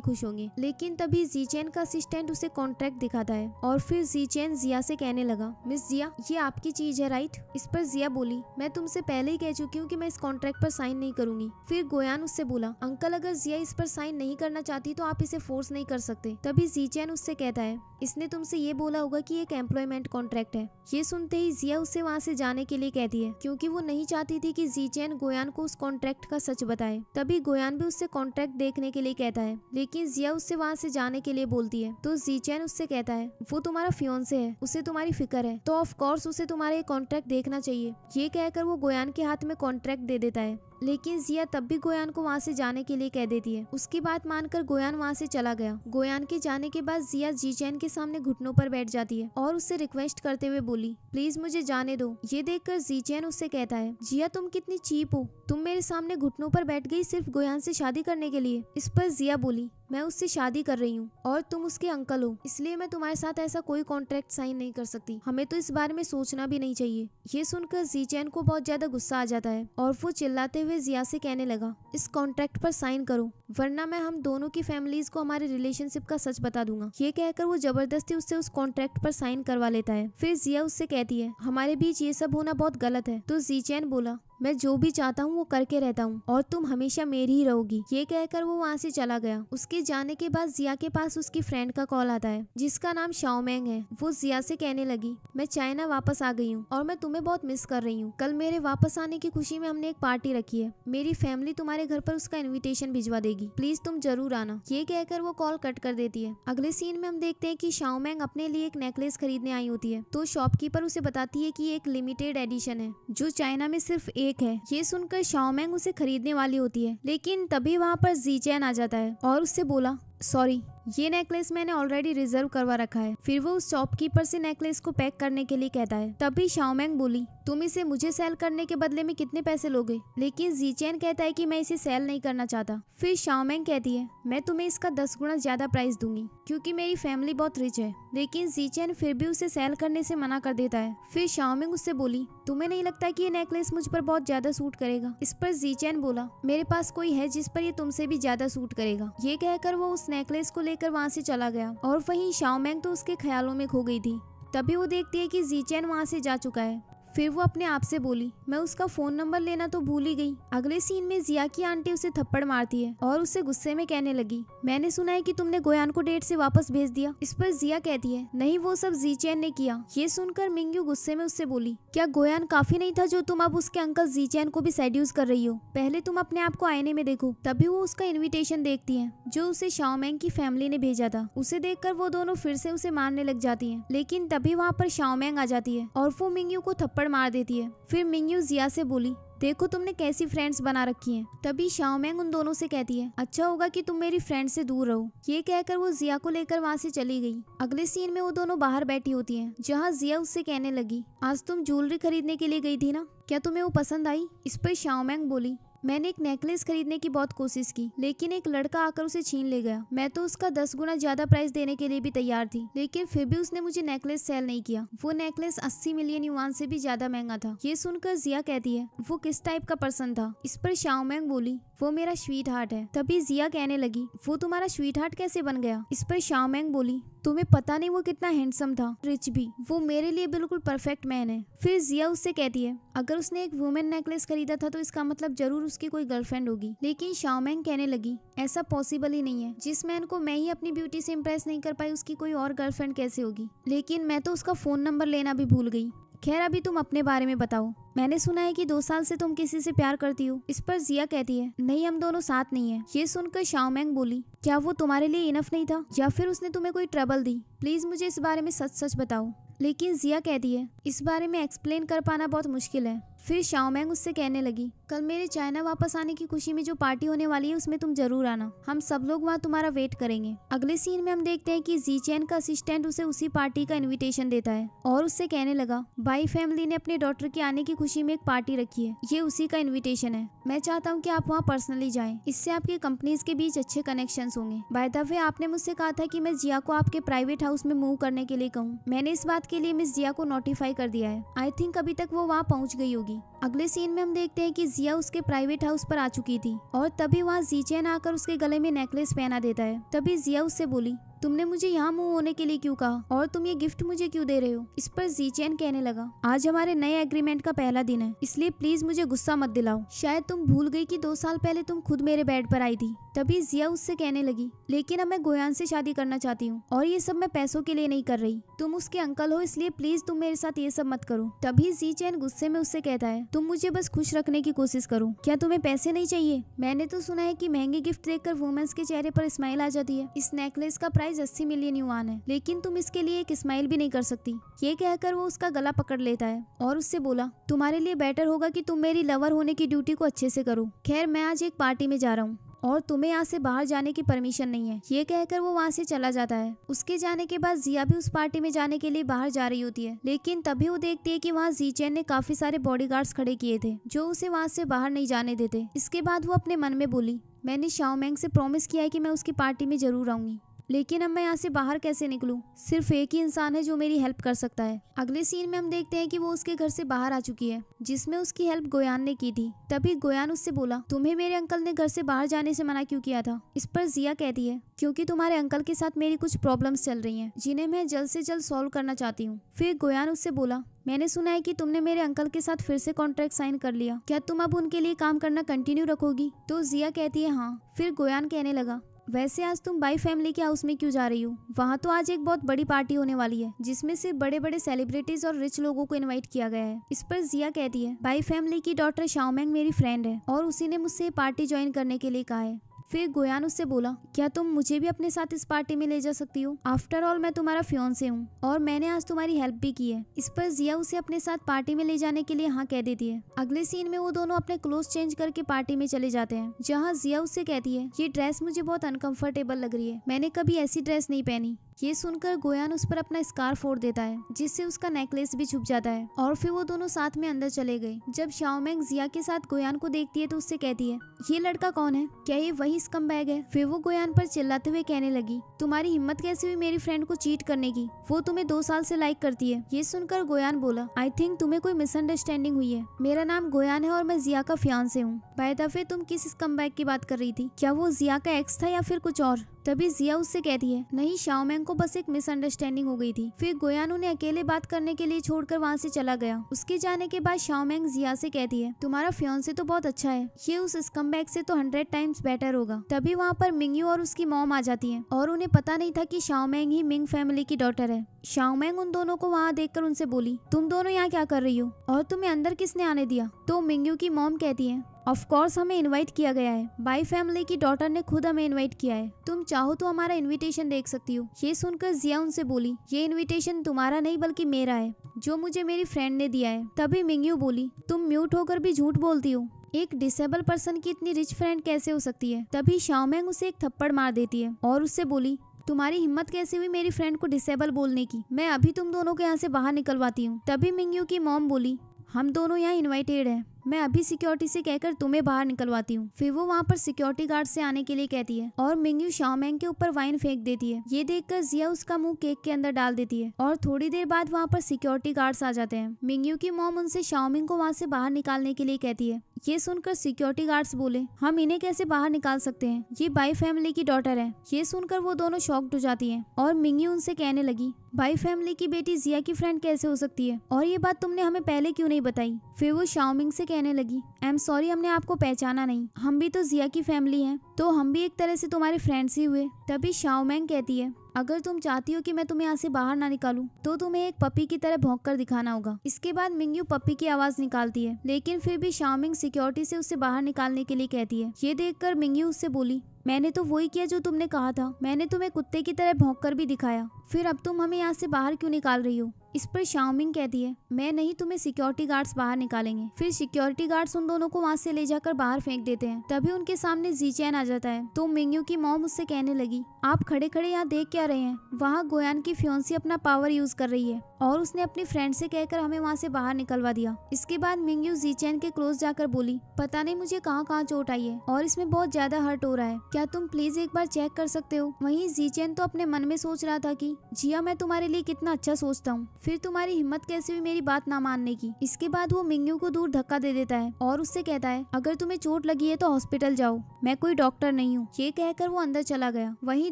खुश होंगे। लेकिन तभी जीचेन का असिस्टेंट उसे कॉन्ट्रैक्ट दिखाता है और फिर जीचेन जिया से कहने लगा, मिस जिया ये आपकी चीज है राइट। इस पर जिया बोली, मैं तुमसे पहले ही कह चुकी हूँ कि मैं इस कॉन्ट्रैक्ट पर साइन नहीं करूंगी। फिर गोयान उससे बोला, अंकल अगर जिया इस पर साइन नहीं करना चाहती तो आप इसे फोर्स नहीं कर सकते। तभी जीचेन उससे कहता है, इसने तुमसे ये बोला होगा कि एक एम्प्लॉयमेंट कॉन्ट्रैक्ट है। ये सुनते ही जिया उससे वहाँ से जाने के लिए कहती है, क्योंकि वो नहीं चाहती थी कि जीचेन गोयान को उस कॉन्ट्रैक्ट का सच बताए। तभी गोयान भी उससे कॉन्ट्रैक्ट देखने के लिए कहता है, लेकिन जिया उससे वहाँ से जाने के लिए बोलती है। तो जीचेन उससे कहता है, वो तुम्हारा फियोंसे है, उसे तुम्हारी फिक्र है, तो ऑफ कोर्स उसे तुम्हारा ये कॉन्ट्रैक्ट देखना चाहिए। ये कहकर वो गोयान के हाथ में कॉन्ट्रैक्ट दे देता है, लेकिन जिया तब भी गोयान को वहाँ से जाने के लिए कह देती है। उसकी बात मानकर गोयान वहाँ से चला गया। गोयान के जाने के बाद जिया जीचैन के सामने घुटनों पर बैठ जाती है और उससे रिक्वेस्ट करते हुए बोली, प्लीज मुझे जाने दो। ये देखकर जीचैन उससे कहता है, जिया तुम कितनी चीप हो, तुम मेरे सामने घुटनों पर बैठ गई सिर्फ गोयान से शादी करने के लिए। इस पर जिया बोली, मैं उससे शादी कर रही हूँ और तुम उसके अंकल हो, इसलिए मैं तुम्हारे साथ ऐसा कोई कॉन्ट्रैक्ट साइन नहीं कर सकती। हमें तो इस बारे में सोचना भी नहीं चाहिए। ये सुनकर जीचैन को बहुत ज्यादा गुस्सा आ जाता है और वो चिल्लाते हुए जिया से कहने लगा, इस कॉन्ट्रैक्ट पर साइन करो वरना मैं हम दोनों की फैमिलीज को हमारे रिलेशनशिप का सच बता दूंगा। ये कहकर वो जबरदस्ती उससे उस कॉन्ट्रैक्ट पर साइन करवा लेता है। फिर जिया उससे कहती है, हमारे बीच ये सब होना बहुत गलत है। तो जीचैन बोला, मैं जो भी चाहता हूँ वो करके रहता हूँ और तुम हमेशा मेरी ही रहोगी। ये कहकर वो वहाँ से चला गया। उसके जाने के बाद जिया के पास उसकी फ्रेंड का कॉल आता है जिसका नाम शाओमेंग है। वो जिया से कहने लगी, मैं चाइना वापस आ गई हूँ और मैं तुम्हें बहुत मिस कर रही हूँ। कल मेरे वापस आने की खुशी में हमने एक पार्टी रखी है, मेरी फैमिली तुम्हारे घर पर उसका इन्विटेशन भिजवा देगी, प्लीज तुम जरूर आना। ये कहकर वो कॉल कट कर देती है। अगले सीन में हम देखते हैं कि शाओमेंग अपने लिए एक नेकलेस खरीदने आई होती है, तो शॉपकीपर उसे बताती है कि ये एक लिमिटेड एडिशन है जो चाइना में सिर्फ एक है। ये सुनकर शाओमेंग उसे खरीदने वाली होती है, लेकिन तभी वहाँ पर जीचैन आ जाता है और उससे बोला, सॉरी ये नेकलेस मैंने ऑलरेडी रिजर्व करवा रखा है। फिर वो उस शॉपकीपर से नेकलेस को पैक करने के लिए कहता है। तभी शाओमेंग बोली, तुम इसे मुझे सेल करने के बदले में कितने पैसे लोगे? लेकिन जीचैन कहता है कि मैं इसे सेल नहीं करना चाहता। फिर शाओमेंग कहती है, मैं तुम्हें इसका 10 गुना ज्यादा प्राइस दूंगी क्योंकि मेरी फैमिली बहुत रिच है। लेकिन जीचैन फिर भी उसे सेल करने से मना कर देता है। फिर शाओमेंग उससे बोली, तुम्हें नहीं लगता कि ये नेकलेस मुझ पर बहुत ज्यादा सूट करेगा? इस पर जीचैन बोला, मेरे पास कोई है जिस पर ये तुमसे भी ज्यादा सूट करेगा। ये कहकर वो उस नेकलेस को लेकर वहाँ से चला गया और वहीं शाओमेंग तो उसके ख्यालों में खो गई थी। तभी वो देखती है कि जीचैन वहाँ से जा चुका है। फिर वो अपने आप से बोली, मैं उसका फोन नंबर लेना तो भूल ही गई। अगले सीन में जिया की आंटी उसे थप्पड़ मारती है और उससे गुस्से में कहने लगी, मैंने सुना है कि तुमने गोयान को डेट से वापस भेज दिया। इस पर जिया कहती है, नहीं वो सब जीचैन ने किया। ये सुनकर मिंग्यू गुस्से में उससे बोली, क्या गोयान काफी नहीं था जो तुम अब उसके अंकल जीचैन को भी सेड्यूस कर रही हो? पहले तुम अपने आप को आईने में देखो। तभी वो उसका इन्विटेशन देखती है जो उसे शाओमेंग की फैमिली ने भेजा था। उसे देखकर वो दोनों फिर से उसे मारने लग जाती है, लेकिन तभी वहाँ पर शाओमेंग आ जाती है और वो मिंग्यू को थप्पड़ मार देती है। फिर मिंग्यू जिया से बोली, देखो तुमने कैसी फ्रेंड्स बना रखी हैं। तभी शाओमेंग उन दोनों से कहती है, अच्छा होगा कि तुम मेरी फ्रेंड से दूर रहो। ये कहकर वो जिया को लेकर वहाँ से चली गई। अगले सीन में वो दोनों बाहर बैठी होती हैं, जहाँ जिया उससे कहने लगी, आज तुम ज्वेलरी खरीदने के लिए गई थी ना, क्या तुम्हें वो पसंद आई? इस पर शाओमेंग बोली, मैंने एक नेकलेस खरीदने की बहुत कोशिश की लेकिन एक लड़का आकर उसे छीन ले गया। मैं तो उसका 10 गुना ज्यादा प्राइस देने के लिए भी तैयार थी, लेकिन फिर भी उसने मुझे नेकलेस सेल नहीं किया। वो नेकलेस 80 मिलियन युआन से भी ज्यादा महंगा था। ये सुनकर जिया कहती है, वो किस टाइप का पर्सन था? इस पर शाओमेंग बोली, वो मेरा स्वीट हार्ट है। तभी जिया कहने लगी, वो तुम्हारा स्वीट हार्ट कैसे बन गया? इस पर शाओमेंग बोली, तुम्हें पता नहीं वो कितना हैंडसम था, रिच भी, वो मेरे लिए बिल्कुल परफेक्ट मैन है। फिर जिया उससे कहती है, अगर उसने एक वुमेन नेकलेस खरीदा था तो इसका मतलब जरूर उसकी कोई गर्लफ्रेंड होगी। लेकिन शाओमेंग कहने लगी, ऐसा पॉसिबल ही नहीं है। जिस मैन को मैं ही अपनी ब्यूटी से इम्प्रेस नहीं कर पाई उसकी कोई और गर्लफ्रेंड कैसे होगी? लेकिन मैं तो उसका फोन नंबर लेना भी भूल गई। खैर अभी तुम अपने बारे में बताओ, मैंने सुना है कि 2 साल से तुम किसी से प्यार करती हो। इस पर जिया कहती है, नहीं हम दोनों साथ नहीं है। ये सुनकर शाओमेंग बोली, क्या वो तुम्हारे लिए इनफ नहीं था या फिर उसने तुम्हें कोई ट्रबल दी? प्लीज मुझे इस बारे में सच सच बताओ। लेकिन जिया कहती है, इस बारे में एक्सप्लेन कर पाना बहुत मुश्किल है। फिर शाओमेंग उससे कहने लगी, कल मेरे चाइना वापस आने की खुशी में जो पार्टी होने वाली है उसमें तुम जरूर आना, हम सब लोग वहाँ तुम्हारा वेट करेंगे। अगले सीन में हम देखते हैं कि जी चैन का असिस्टेंट उसे उसी पार्टी का इन्विटेशन देता है और उससे कहने लगा, बाई फैमिली ने अपने डॉटर के आने की खुशी में एक पार्टी रखी है, ये उसी का इन्विटेशन है। मैं चाहता हूँ कि आप वहाँ पर्सनली जाएं, इससे आपकी कंपनीज के बीच अच्छे कनेक्शंस होंगे। बाय द वे, आपने मुझसे कहा था कि मैं जिया को आपके प्राइवेट हाउस में मूव करने के लिए कहूँ, मैंने इस बात के लिए मिस जिया को नोटिफाई कर दिया है। आई थिंक अभी तक वो वहाँ पहुँच गई होगी। अगले सीन में हम देखते हैं कि जिया उसके प्राइवेट हाउस पर आ चुकी थी और तभी वहाँ जी चैन आकर उसके गले में नेकलेस पहना देता है। तभी जिया उससे बोली, तुमने मुझे यहाँ मूव होने के लिए क्यों कहा और तुम ये गिफ्ट मुझे क्यों दे रहे हो। इस पर जी चैन कहने लगा, आज हमारे नए एग्रीमेंट का पहला दिन है, इसलिए प्लीज मुझे गुस्सा मत दिलाओ। शायद तुम भूल गई कि 2 साल पहले तुम खुद मेरे बेड पर आई थी। तभी जिया उससे कहने लगी, लेकिन अब मैं गोयान से शादी करना चाहती हूँ और ये सब मैं पैसों के लिए नहीं कर रही, तुम उसके अंकल हो, इसलिए प्लीज तुम मेरे साथ ये सब मत करो। तभी जी चैन गुस्से में उससे कहता है, तुम मुझे बस खुश रखने की कोशिश करो, क्या तुम्हें पैसे नहीं चाहिए। मैंने तो सुना है कि महंगे गिफ्ट देखकर वुमेन्स के चेहरे पर स्माइल आ जाती है। इस नेकलेस का प्राइस 80 मिलियन युआन है, लेकिन तुम इसके लिए एक स्माइल भी नहीं कर सकती। ये कहकर वो उसका गला पकड़ लेता है और उससे बोला, तुम्हारे लिए बेटर होगा कि तुम मेरी लवर होने की ड्यूटी को अच्छे से करो। खैर, मैं आज एक पार्टी में जा रहा हूँ और तुम्हें यहाँ से बाहर जाने की परमिशन नहीं है। ये कहकर वो वहाँ से चला जाता है। उसके जाने के बाद जिया भी उस पार्टी में जाने के लिए बाहर जा रही होती है, लेकिन तभी वो देखती है कि वहाँ जी चैन ने काफी सारे बॉडीगार्ड्स खड़े किए थे जो उसे वहाँ से बाहर नहीं जाने देते। इसके बाद वो अपने मन में बोली, मैंने शाओमेंग से प्रॉमिस किया है कि मैं उसकी पार्टी में जरूर आऊंगी, लेकिन अब मैं यहाँ से बाहर कैसे निकलूं? सिर्फ एक ही इंसान है जो मेरी हेल्प कर सकता है। अगले सीन में हम देखते हैं कि वो उसके घर से बाहर आ चुकी है, जिसमें उसकी हेल्प गोयान ने की थी। तभी गोयान उससे बोला, तुम्हें मेरे अंकल ने घर से बाहर जाने से मना क्यों किया था। इस पर जिया कहती है, क्योंकि तुम्हारे अंकल के साथ मेरी कुछ प्रॉब्लम्स चल रही हैं, जिन्हें मैं जल्द से जल्द सॉल्व करना चाहती हूँ। फिर गोयान उससे बोला, मैंने सुना है कि तुमने मेरे अंकल के साथ फिर से कॉन्ट्रैक्ट साइन कर लिया, क्या तुम अब उनके लिए काम करना कंटिन्यू रखोगी। तो जिया कहती है, हाँ। फिर गोयान कहने लगा, वैसे आज तुम बाई फैमिली के हाउस में क्यों जा रही हो? वहाँ तो आज एक बहुत बड़ी पार्टी होने वाली है, जिसमें सिर्फ बड़े बड़े सेलिब्रिटीज और रिच लोगों को इनवाइट किया गया है। इस पर जिया कहती है, बाई फैमिली की डॉटर शाओमेंग मेरी फ्रेंड है और उसी ने मुझसे पार्टी ज्वाइन करने के लिए कहा है। फिर गोयान उससे बोला, क्या तुम मुझे भी अपने साथ इस पार्टी में ले जा सकती हो? आफ्टर ऑल मैं तुम्हारा फियांसे हूँ और मैंने आज तुम्हारी हेल्प भी की है। इस पर जिया उसे अपने साथ पार्टी में ले जाने के लिए हाँ कह देती है। अगले सीन में वो दोनों अपने क्लोथ चेंज करके पार्टी में चले जाते हैं, जहाँ जिया उससे कहती है, ये ड्रेस मुझे बहुत अनकंफर्टेबल लग रही है, मैंने कभी ऐसी ड्रेस नहीं पहनी। ये सुनकर गोयान उस पर अपना स्कार्फ फोड़ देता है, जिससे उसका नेकलेस भी छुप जाता है और फिर वो दोनों साथ में अंदर चले गए। जब शाओमेंग जिया के साथ गोयान को देखती है तो उससे कहती है, ये लड़का कौन है? क्या ये वही स्कमबैग है? फिर वो गोयान पर चिल्लाते हुए कहने लगी, तुम्हारी हिम्मत कैसे हुई मेरी फ्रेंड को चीट करने की? वो तुम्हें 2 साल से लाइक करती है। ये सुनकर गोयान बोला, आई थिंक तुम्हें कोई मिसअंडरस्टैंडिंग हुई है, मेरा नाम गोयान है और मैं जिया का फियांसे हूँ। बाय द वे, तुम किस स्कमबैग की बात कर रही थी? क्या वो जिया का एक्स था या फिर कुछ और? तभी जिया उससे कहती है, नहीं, शाओमेंग को बस एक मिसअंडरस्टैंडिंग हो गई थी। फिर गोयान उन्हें अकेले बात करने के लिए छोड़कर वहाँ से चला गया। उसके जाने के बाद शाओमेंग जिया से कहती है, तुम्हारा फियांसे तो बहुत अच्छा है, ये उस स्कमबैग से तो 100 टाइम्स बेटर होगा। तभी वहाँ पर मिंगयू और उसकी मॉम आ जाती है और उन्हें पता नहीं था कि शाओमेंग ही मिंग फैमिली की डॉटर है। शाओमेंग उन दोनों को वहाँ देखकर उनसे बोली, तुम दोनों यहाँ क्या कर रही हो और तुम्हें अंदर किसने आने दिया? तो मिंगयू की मॉम कहती है, ऑफ कोर्स हमें इनवाइट किया गया है, बाई फैमिली की डॉटर ने खुद हमें इनवाइट किया है, तुम चाहो तो हमारा इनविटेशन देख सकती हो। ये सुनकर जिया उनसे बोली, ये इनविटेशन तुम्हारा नहीं बल्कि मेरा है, जो मुझे मेरी फ्रेंड ने दिया है। तभी मिंगयू बोली, तुम म्यूट होकर भी झूठ बोलती हो, एक डिसेबल पर्सन की इतनी रिच फ्रेंड कैसे हो सकती है? तभी शाओमेंग उसे एक थप्पड़ मार देती है और उससे बोली, तुम्हारी हिम्मत कैसे हुई मेरी फ्रेंड को डिसेबल बोलने की? मैं अभी तुम दोनों को यहाँ से बाहर निकलवाती हूँ। तभी मिंगयू की मॉम बोली, हम दोनों यहाँ इनवाइटेड हैं, मैं अभी सिक्योरिटी से कहकर तुम्हें बाहर निकलवाती हूँ। फिर वो वहाँ पर सिक्योरिटी गार्ड से आने के लिए कहती है और मिंगयू शाओमेंग के ऊपर वाइन फेंक देती है। ये देखकर जिया उसका मुंह केक के अंदर डाल देती है और थोड़ी देर बाद वहाँ पर सिक्योरिटी गार्ड्स आ जाते हैं। मिंगयू की मॉम उनसे शाओमेंग को वहाँ से बाहर निकालने के लिए कहती है। ये सुनकर सिक्योरिटी गार्ड्स बोले, हम इन्हें कैसे बाहर निकाल सकते हैं, ये बाई फैमिली की डॉटर है। ये सुनकर वो दोनों शॉक्ड हो जाती हैं और मिंगयू उनसे कहने लगी, बाई फैमिली की बेटी जिया की फ्रेंड कैसे हो सकती है और ये बात तुमने हमें पहले क्यों नहीं बताई? फिर वो शाओमेंग से कहने लगी, आई एम सॉरी, हमने आपको पहचाना नहीं, हम भी तो जिया की फैमिली हैं, तो हम भी एक तरह से तुम्हारे फ्रेंड्स ही हुए। तभी शाओमेंग कहती है, अगर तुम चाहती हो कि मैं तुम्हें यहाँ से बाहर ना निकालूं, तो तुम्हें एक पपी की तरह भौंक कर दिखाना होगा। इसके बाद मिंगयू पपी की आवाज निकालती है, लेकिन फिर भी शाओमेंग सिक्योरिटी से उसे बाहर निकालने के लिए कहती है। ये देखकर मिंगयू उससे बोली, मैंने तो वही किया जो तुमने कहा था, मैंने तुम्हें कुत्ते की तरह भौंक कर भी दिखाया, फिर अब तुम हमें यहाँ से बाहर क्यों निकाल रही हो? इस पर शाओमिंग कहती है मैं नहीं, तुम्हें सिक्योरिटी गार्ड्स बाहर निकालेंगे। फिर सिक्योरिटी गार्ड्स उन दोनों को वहाँ से ले जाकर बाहर फेंक देते हैं। तभी उनके सामने जीचैन आ जाता है तो मिंगयू की मॉम उससे कहने लगी आप खड़े खड़े यहाँ देख क्या रहे हैं? वहाँ गोयान की फियोंसी अपना पावर यूज कर रही है और उसने अपनी फ्रेंड से कहकर हमें वहाँ से बाहर निकलवा दिया। इसके बाद मिंगयू जीचैन के क्लोज जाकर बोली पता नहीं मुझे कहाँ कहाँ चोट आई है और इसमें बहुत ज्यादा हर्ट हो रहा है, क्या तुम प्लीज एक बार चेक कर सकते हो? वहीं जीचैन तो अपने मन में सोच रहा था कि जिया मैं तुम्हारे लिए कितना अच्छा सोचता हूँ, फिर तुम्हारी हिम्मत कैसे हुई मेरी बात ना मानने की। इसके बाद वो मिंगयू को दूर धक्का दे देता है और उससे कहता है अगर तुम्हें चोट लगी है तो हॉस्पिटल जाओ, मैं कोई डॉक्टर नहीं हूँ। ये कहकर वो अंदर चला गया। वहीं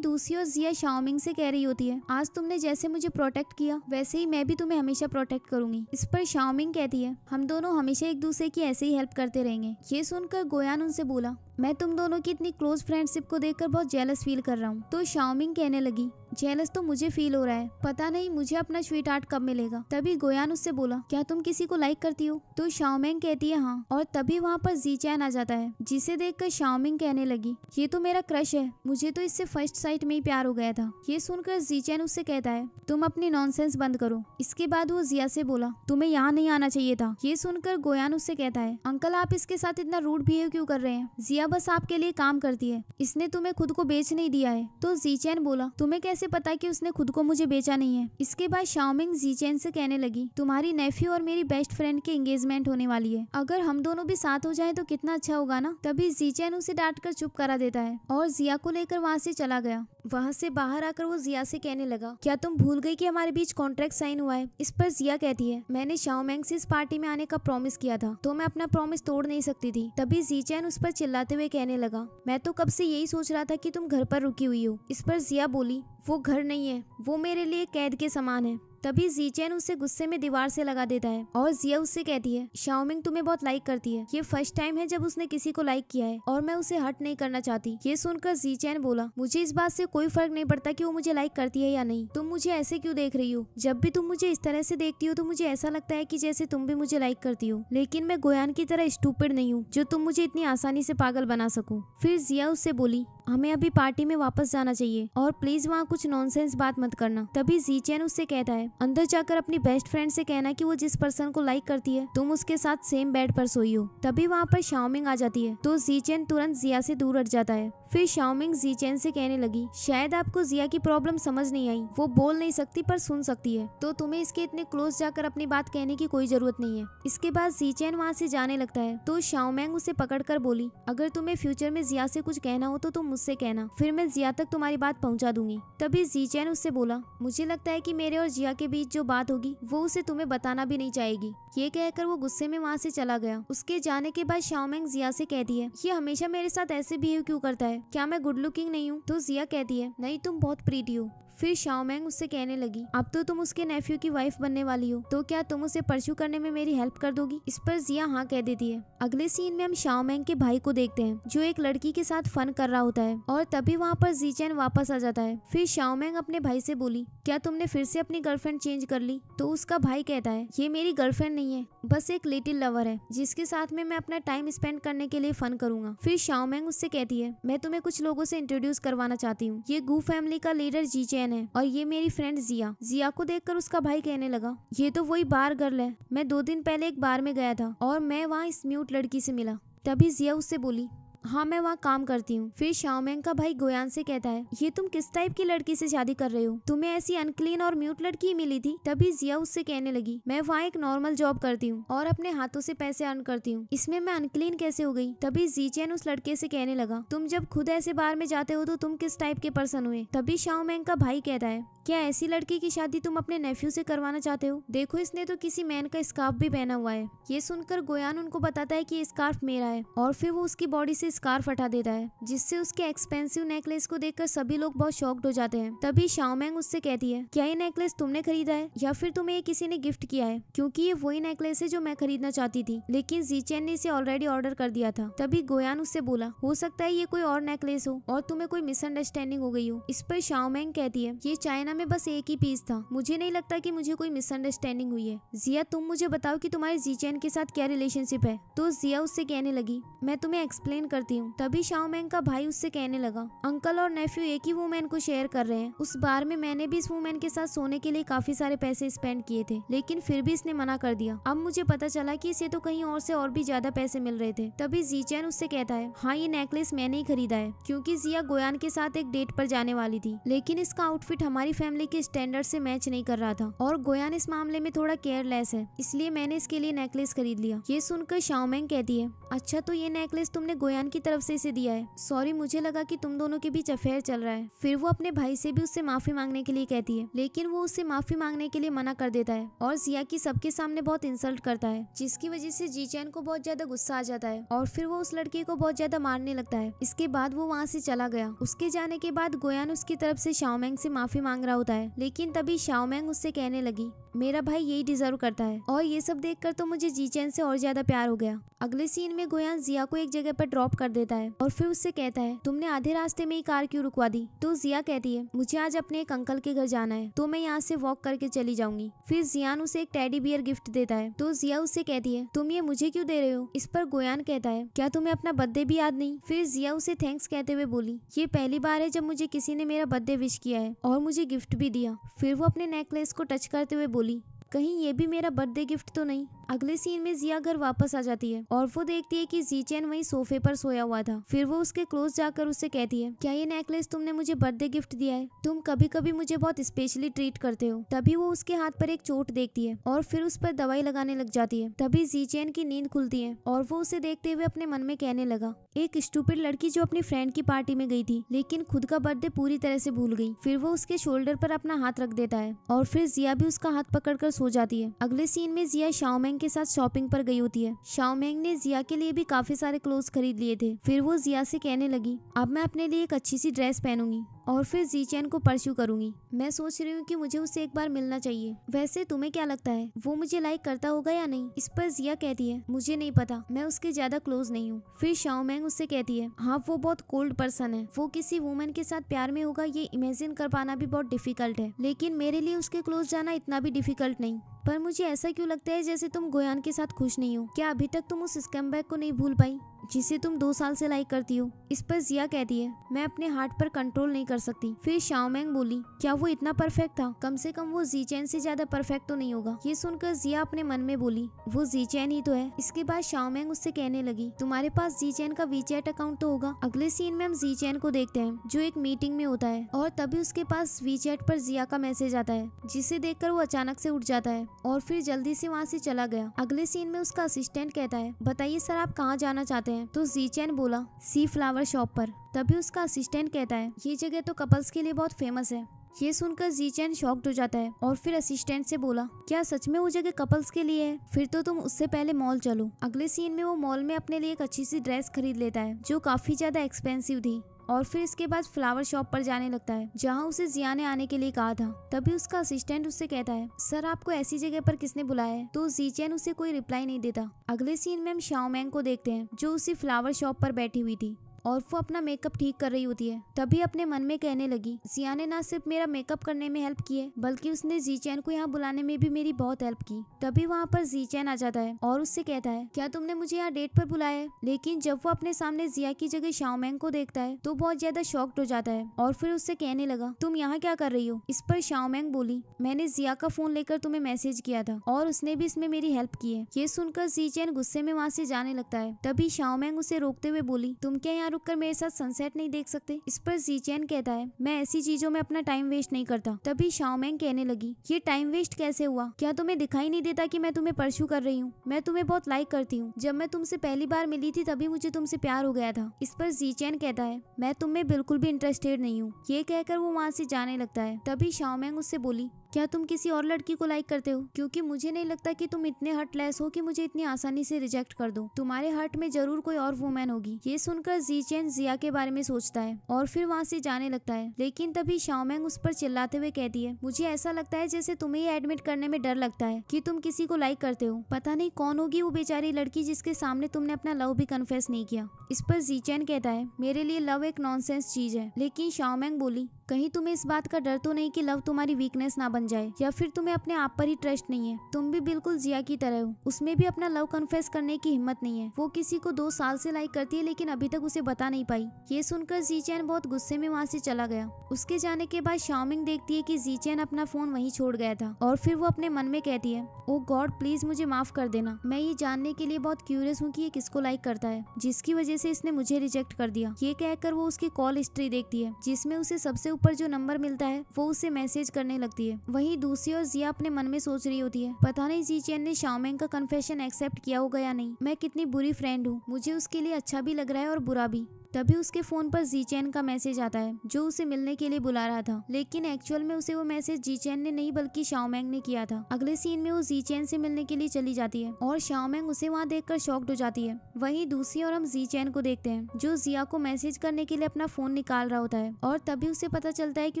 दूसरी ओर जिया शाओमिंग से कह रही होती है आज तुमने जैसे मुझे प्रोटेक्ट किया वैसे ही मैं भी तुम्हें हमेशा प्रोटेक्ट करूंगी। इस पर शाओमिंग कहती है हम दोनों हमेशा एक दूसरे की ऐसे ही हेल्प करते रहेंगे। ये सुनकर गोयान उनसे बोला मैं तुम दोनों की इतनी क्लोज फ्रेंडशिप को देखकर बहुत जेलस फील कर रहा हूँ। तो शाओमिंग कहने लगी जेलस तो मुझे फील हो रहा है, पता नहीं मुझे अपना स्वीट हार्ट कब मिलेगा। तभी गोयान उससे बोला क्या तुम किसी को लाइक करती हो? तो शाओमिंग कहती है हाँ। और तभी वहाँ पर जीचैन आ जाता है जिसे देखकर शाओमिंग कहने लगी ये तो मेरा क्रश है, मुझे तो इससे फर्स्ट साइट में ही प्यार हो गया था। ये सुनकर जीचैन उससे कहता है तुम अपनी नॉनसेंस बंद करो। इसके बाद वो जिया से बोला तुम्हें यहाँ नहीं आना चाहिए था। ये सुनकर गोयान उससे कहता है अंकल आप इसके साथ इतना रूड बिहेव क्यों कर रहे हैं? जिया बस आपके लिए काम करती है, इसने तुम्हें खुद को बेच नहीं दिया है। तो जीचैन बोला तुम्हें कैसे पता कि उसने खुद को मुझे बेचा नहीं है? इसके बाद शाओमिंग जीचैन से कहने लगी तुम्हारी नेफ्यू और मेरी बेस्ट फ्रेंड की एंगेजमेंट होने वाली है, अगर हम दोनों भी साथ हो जाए तो कितना अच्छा होगा ना। तभी जीचैन उसे डांट कर चुप करा देता है और जिया को लेकर वहाँ से चला गया। वहाँ से बाहर आकर वो जिया से कहने लगा क्या तुम भूल गई कि हमारे बीच कॉन्ट्रैक्ट साइन हुआ है? इस पर जिया कहती है मैंने शाओमिंग से इस पार्टी में आने का प्रॉमिस किया था तो मैं अपना प्रॉमिस तोड़ नहीं सकती थी। तभी जीचैन उस पर चिल्लाते हुए कहने लगा मैं तो कब से यही सोच रहा था कि तुम घर पर रुकी हुई हो। इस पर जिया बोली वो घर नहीं है, वो मेरे लिए कैद के समान है। तभी जीचैन उसे गुस्से में दीवार से लगा देता है और जिया उससे कहती है शाओमिंग तुम्हें बहुत लाइक करती है, ये फर्स्ट टाइम है जब उसने किसी को लाइक किया है और मैं उसे हर्ट नहीं करना चाहती। ये सुनकर जीचैन बोला मुझे इस बात से कोई फर्क नहीं पड़ता कि वो मुझे लाइक करती है या नहीं, तुम मुझे ऐसे क्यों देख रही हो? जब भी तुम मुझे इस तरह से देखती हो तो मुझे ऐसा लगता है कि जैसे तुम भी मुझे लाइक करती हो, लेकिन मैं गोयान की तरह स्टूपिड नहीं हूँ जो तुम मुझे इतनी आसानी से पागल बना सको। फिर जिया उससे बोली हमें अभी पार्टी में वापस जाना चाहिए और प्लीज वहाँ कुछ नॉनसेंस बात मत करना। तभी जीचैन उससे कहता है अंदर जाकर अपनी बेस्ट फ्रेंड से कहना कि वो जिस पर्सन को लाइक करती है तुम उसके साथ सेम बेड पर सोई हो। तभी वहाँ पर शाओमिंग आ जाती है तो जीचैन तुरंत जिया से दूर हट जाता है। फिर शाओमिंग जीचैन से कहने लगी शायद आपको जिया की प्रॉब्लम समझ नहीं आई, वो बोल नहीं सकती पर सुन सकती है, तो तुम्हें इसके इतने क्लोज जाकर अपनी बात कहने की कोई जरूरत नहीं है। इसके बाद जीचैन वहाँ से जाने लगता है तो शाओमिंग उसे पकड़कर बोली अगर तुम्हें फ्यूचर में जिया से कुछ कहना हो तो तुम मुझसे कहना, फिर मैं जिया तक तुम्हारी बात पहुँचा दूंगी। तभी जीचैन उससे बोला मुझे लगता है कि मेरे और जिया के बीच जो बात होगी वो उसे तुम्हें बताना भी नहीं चाहेगी। ये कहकर वो गुस्से में वहाँ से चला गया। उसके जाने के बाद शाओमिंग जिया से कहती है ये हमेशा मेरे साथ ऐसे बिहेव क्यों करता है, क्या मैं गुड लुकिंग नहीं हूँ? तो जिया कहती है नहीं तुम बहुत प्रीटी हो। फिर शाओमिंग उससे कहने लगी अब तो तुम उसके नेफ्यू की वाइफ बनने वाली हो तो क्या तुम उसे परस्यू करने में मेरी हेल्प कर दोगी? इस पर जिया हाँ कह देती है। अगले सीन में हम शाओमिंग के भाई को देखते हैं जो एक लड़की के साथ फन कर रहा होता है और तभी वहाँ पर जीचैन वापस आ जाता है। फिर शाओमिंग अपने भाई से बोली क्या तुमने फिर से अपनी गर्लफ्रेंड चेंज कर ली? तो उसका भाई कहता है ये मेरी गर्लफ्रेंड नहीं है, बस एक लिटिल लवर है जिसके साथ में मैं अपना टाइम स्पेंड करने के लिए फन करूंगा। फिर शाओमिंग उससे कहती है मैं तुम्हें कुछ लोगों से इंट्रोड्यूस करवाना चाहती हूँ, ये गू फैमिली का लीडर जीचैन है और ये मेरी फ्रेंड जिया। जिया को देखकर उसका भाई कहने लगा ये तो वही बार गर्ल है, मैं 2 दिन पहले एक बार में गया था और मैं वहाँ इस म्यूट लड़की से मिला। तभी जिया उससे बोली हाँ मैं वहाँ काम करती हूँ। फिर शाओमिंग का भाई गोयान से कहता है ये तुम किस टाइप की लड़की से शादी कर रहे हो, तुम्हें ऐसी अनक्लीन और म्यूट लड़की ही मिली थी? तभी जिया उससे कहने लगी मैं वहाँ एक नॉर्मल जॉब करती हूँ और अपने हाथों से पैसे अर्न करती हूँ, इसमें मैं अनक्लीन कैसे हो गई? तभी जीचैन उस लड़के से कहने लगा तुम जब खुद ऐसे बार में जाते हो तो तुम किस टाइप के पर्सन हुए? तभी शाओमिंग का भाई कहता है क्या ऐसी लड़की की शादी तुम अपने नेफ्यू से करवाना चाहते हो? देखो इसने तो किसी मैन का स्कार्फ भी पहना हुआ है। ये सुनकर गोयान उनको बताता है कि ये स्कार्फ मेरा है और फिर वो उसकी बॉडी से स्कार्फ हटा देता है जिससे उसके एक्सपेंसिव नेकलेस को देखकर सभी लोग बहुत शॉक्ड हो जाते हैं। तभी शाओमिंग उससे कहती है क्या ये नेकलेस तुमने खरीदा है या फिर तुम्हें ये किसी ने गिफ्ट किया है? क्योंकि ये वही नेकलेस है जो मैं खरीदना चाहती थी लेकिन जीचैन ने इसे ऑलरेडी ऑर्डर कर दिया था। तभी गोयान उससे बोला हो सकता है ये कोई और नेकलेस हो और तुम्हें कोई मिसअंडरस्टैंडिंग हो गई हो। इस पर शाओमिंग कहती है ये चाइना में बस एक ही पीस था, मुझे नहीं लगता कि मुझे कोई मिसअंडरस्टैंडिंग हुई है। जिया तुम मुझे बताओ कि तुम्हारे जीचैन के साथ क्या रिलेशनशिप है? तो जिया उससे कहने लगी मैं तुम्हें एक्सप्लेन करती करती हूँ। तभी शाओमेंग का भाई उससे कहने लगा, अंकल और नेफ्यू एक ही वुमेन को शेयर कर रहे हैं। उस बार में मैंने भी इस वुमेन के साथ सोने के लिए काफी सारे पैसे स्पेंड किए थे, लेकिन फिर भी इसने मना कर दिया। अब मुझे पता चला कि इसे तो कहीं और से और भी ज्यादा पैसे मिल रहे थे। तभी जीचैन उससे कहता है, हाँ ये नेकलेस मैंने ही खरीदा है, क्योंकि जिया गोयान के साथ एक डेट पर जाने वाली थी, लेकिन इसका आउटफिट हमारी फैमिली के स्टैंडर्ड से मैच नहीं कर रहा था और गोयान इस मामले में थोड़ा केयरलेस है, इसलिए मैंने इसके लिए नेकलेस खरीद लिया। ये सुनकर शाओमेंग कहती है, अच्छा तो ये नेकलेस तुमने गोयान की तरफ से इसे दिया है? सॉरी, मुझे लगा कि तुम दोनों के बीच अफेयर चल रहा है। फिर वो अपने भाई से भी उससे माफी मांगने के लिए कहती है, लेकिन वो उससे माफी मांगने के लिए मना कर देता है और जिया की सबके सामने बहुत इंसल्ट करता है, जिसकी वजह से जीचैन को बहुत ज्यादा गुस्सा आ जाता है और फिर वो उस लड़की को बहुत ज्यादा मारने लगता है। इसके बाद वो वहाँ से चला गया। उसके जाने के बाद गोयान उसकी तरफ से शाओमेंग से माफी मांग रहा होता है, लेकिन तभी शाओमेंग उससे कहने लगी, मेरा भाई यही डिजर्व करता है। और ये सब देखकर तो मुझे जीचैन से और ज्यादा प्यार हो गया। अगले सीन में गोयान जिया को एक जगह पर ड्रॉप कर देता है और फिर उससे कहता है, तुमने आधे रास्ते में ही कार क्यों रुकवा दी? तो जिया कहती है, मुझे आज अपने एक अंकल के घर जाना है, तो मैं यहाँ से वॉक करके चली जाऊंगी। फिर जियान उसे एक टेडी बियर गिफ्ट देता है, तो जिया उससे कहती है, तुम ये मुझे क्यों दे रहे हो? इस पर गोयान कहता है, क्या तुम्हें अपना बर्थडे भी याद नहीं? फिर जिया उसे थैंक्स कहते हुए बोली, ये पहली बार है जब मुझे किसी ने मेरा बर्थडे विश किया है और मुझे गिफ्ट भी दिया। फिर वो अपने नेकलेस को टच करते हुए बोली, कहीं ये भी मेरा बर्थडे गिफ्ट तो नहीं? अगले सीन में जिया घर वापस आ जाती है और वो देखती है कि जीचैन वहीं सोफे पर सोया हुआ था। फिर वो उसके क्लोज जाकर उससे कहती है, क्या ये नेकलेस तुमने मुझे बर्थडे गिफ्ट दिया है? तुम कभी कभी मुझे बहुत स्पेशली ट्रीट करते हो। तभी वो उसके हाथ पर एक चोट देखती है और फिर उस पर दवाई लगाने लग जाती है। तभी जीचैन की नींद खुलती है और वो उसे देखते हुए अपने मन में कहने लगा, एक स्टूपिड लड़की जो अपनी फ्रेंड की पार्टी में गई थी लेकिन खुद का बर्थडे पूरी तरह से भूल गई। फिर वो उसके शोल्डर पर अपना हाथ रख देता है और फिर जिया भी उसका हाथ पकड़कर सो जाती है। अगले सीन में जिया शाओमेंग के साथ शॉपिंग पर गई होती है। शाओमेंग ने जिया के लिए भी काफी सारे क्लोथ्स खरीद लिए थे। फिर वो जिया से कहने लगी, अब मैं अपने लिए एक अच्छी सी ड्रेस पहनूंगी और फिर जीचैन को परस्यू करूंगी। मैं सोच रही हूँ कि मुझे उससे एक बार मिलना चाहिए। वैसे तुम्हें क्या लगता है, वो मुझे लाइक करता होगा या नहीं? इस पर जिया कहती है, मुझे नहीं पता, मैं उसके ज्यादा क्लोज नहीं हूँ। फिर शाओमेंग उससे कहती है, हाँ वो बहुत कोल्ड पर्सन है, वो किसी वुमेन के साथ प्यार में होगा ये इमेजिन कर पाना भी बहुत डिफिकल्ट है, लेकिन मेरे लिए उसके क्लोज जाना इतना भी डिफिकल्ट नहीं। पर मुझे ऐसा क्यों लगता है जैसे तुम गोयान के साथ खुश नहीं हो? क्या अभी तक तुम उस स्कैमबैग को नहीं भूल पाई जिसे तुम 2 साल से लाइक करती हो? इस पर जिया कहती है, मैं अपने हार्ट पर कंट्रोल नहीं कर सकती। फिर शाओमेंग बोली, क्या वो इतना परफेक्ट था? कम से कम वो जीचैन से ज्यादा परफेक्ट तो नहीं होगा। ये सुनकर जिया अपने मन में बोली, वो जीचैन ही तो है। इसके बाद शाओमेंग उससे कहने लगी, तुम्हारे पास जीचैन का वीचैट अकाउंट तो होगा। अगले सीन में हम जीचैन को देखते हैं जो एक मीटिंग में होता है और तभी उसके पास वीचैट पर जिया का मैसेज आता है, जिसे देखकर वो अचानक से उठ जाता है और फिर जल्दी से वहाँ से चला गया। अगले सीन में उसका असिस्टेंट कहता है, बताइए सर आप कहाँ जाना चाहते हैं? तो जीचैन बोला, सी फ्लावर शॉप पर। तभी उसका असिस्टेंट कहता है, ये जगह तो कपल्स के लिए बहुत फेमस है। ये सुनकर जीचैन शॉक्ड हो जाता है और फिर असिस्टेंट से बोला, क्या सच में वो जगह कपल्स के लिए है? फिर तो तुम उससे पहले मॉल चलो। अगले सीन में वो मॉल में अपने लिए एक अच्छी सी ड्रेस खरीद लेता है जो काफी ज्यादा एक्सपेंसिव थी और फिर इसके बाद फ्लावर शॉप पर जाने लगता है जहाँ उसे जिया ने आने के लिए कहा था। तभी उसका असिस्टेंट उससे कहता है, सर आपको ऐसी जगह पर किसने बुलाया है? तो जीचैन उसे कोई रिप्लाई नहीं देता। अगले सीन में हम शाओमेंग को देखते हैं जो उसी फ्लावर शॉप पर बैठी हुई थी और वो अपना मेकअप ठीक कर रही होती है। तभी अपने मन में कहने लगी, जिया ने ना सिर्फ मेरा मेकअप करने में हेल्प की है बल्कि उसने जीचैन को यहाँ बुलाने में भी मेरी बहुत हेल्प की। तभी वहाँ पर जीचैन आ जाता है और उससे कहता है, क्या तुमने मुझे यहाँ डेट पर बुलाया है? लेकिन जब वो अपने सामने जिया की जगह शाओमेंग को देखता है तो बहुत ज्यादा शॉक्ड हो जाता है और फिर उससे कहने लगा, तुम यहाँ क्या कर रही हो? इस पर शाओमेंग बोली, मैंने जिया का फोन लेकर तुम्हें मैसेज किया था और उसने भी इसमें मेरी हेल्प की है। ये सुनकर जीचैन गुस्से में वहाँ से जाने लगता है। तभी शाओमेंग उसे रोकते हुए बोली, तुम क्या यहाँ रुककर मेरे साथ सनसेट नहीं देख सकते? इस पर जीचैन कहता है, मैं ऐसी चीजों में अपना टाइम वेस्ट नहीं करता। तभी शाओमेंग कहने लगी, ये टाइम वेस्ट कैसे हुआ? क्या तुम्हें दिखाई नहीं देता कि मैं तुम्हें परस्यू कर रही हूँ? मैं तुम्हें बहुत लाइक करती हूँ। जब मैं तुमसे पहली बार मिली थी तभी मुझे तुमसे प्यार हो गया था। इस पर जीचैन कहता है, मैं तुम में बिल्कुल भी इंटरेस्टेड नहीं हूँ। ये कहकर वो वहाँ से जाने लगता है। तभी शाओमेंग उससे बोली, क्या तुम किसी और लड़की को लाइक करते हो? क्योंकि मुझे नहीं लगता कि तुम इतने हर्टलेस हो कि मुझे इतनी आसानी से रिजेक्ट कर दो। तुम्हारे हार्ट में जरूर कोई और वुमेन होगी। ये सुनकर जीचैन जिया के बारे में सोचता है और फिर वहाँ से जाने लगता है। लेकिन तभी शाओमेंग उस पर चिल्लाते हुए कहती है, मुझे ऐसा लगता है जैसे तुम्हें ये एडमिट करने में डर लगता है कि तुम किसी को लाइक करते हो। पता नहीं कौन होगी वो बेचारी लड़की जिसके सामने तुमने अपना लव भी कन्फेस नहीं किया। इस पर जीचैन कहता है, मेरे लिए लव एक नॉनसेंस चीज है। लेकिन शाओमेंग बोली, कहीं तुम्हें इस बात का डर तो नहीं कि लव तुम्हारी वीकनेस ना बन जाए, या फिर तुम्हें अपने आप पर ही ट्रस्ट नहीं है। तुम भी बिल्कुल जिया की तरह हो, उसमें भी अपना लव कन्फेस करने की हिम्मत नहीं है। वो किसी को 2 साल से लाइक करती है लेकिन अभी तक उसे बता नहीं पाई। ये सुनकर जीचैन बहुत गुस्से में वहाँ से चला गया। उसके जाने के बाद शाओमिंग देखती है कि जीचैन अपना फोन वहीं छोड़ गया था और फिर वो अपने मन में कहती है, ओ गॉड प्लीज मुझे माफ कर देना। मैं ये जानने के लिए बहुत क्यूरियस हूँ कि ये किसको लाइक करता है, जिसकी वजह से इसने मुझे रिजेक्ट कर दिया। ये कहकर वो उसकी कॉल हिस्ट्री देखती है जिसमें उसे सबसे ऊपर जो नंबर मिलता है वो उसे मैसेज करने लगती है। वहीं दूसरी ओर जिया अपने मन में सोच रही होती है, पता नहीं जीचैन ने शाओमिंग का कन्फेशन एक्सेप्ट किया होगा या नहीं। मैं कितनी बुरी फ्रेंड हूँ, मुझे उसके लिए अच्छा भी लग रहा है और बुरा भी। तभी उसके फोन पर जीचैन का मैसेज आता है जो उसे मिलने के लिए बुला रहा था, लेकिन एक्चुअल में उसे वो मैसेज जीचैन ने नहीं बल्कि शाओमेंग ने किया था। अगले सीन में वो जीचैन से मिलने के लिए चली जाती है और शाओमेंग उसे वहाँ देखकर शॉक्ड हो जाती है। वहीं दूसरी ओर हम जीचैन को देखते हैं जो जिया को मैसेज करने के लिए अपना फोन निकाल रहा होता है और तभी उसे पता चलता है कि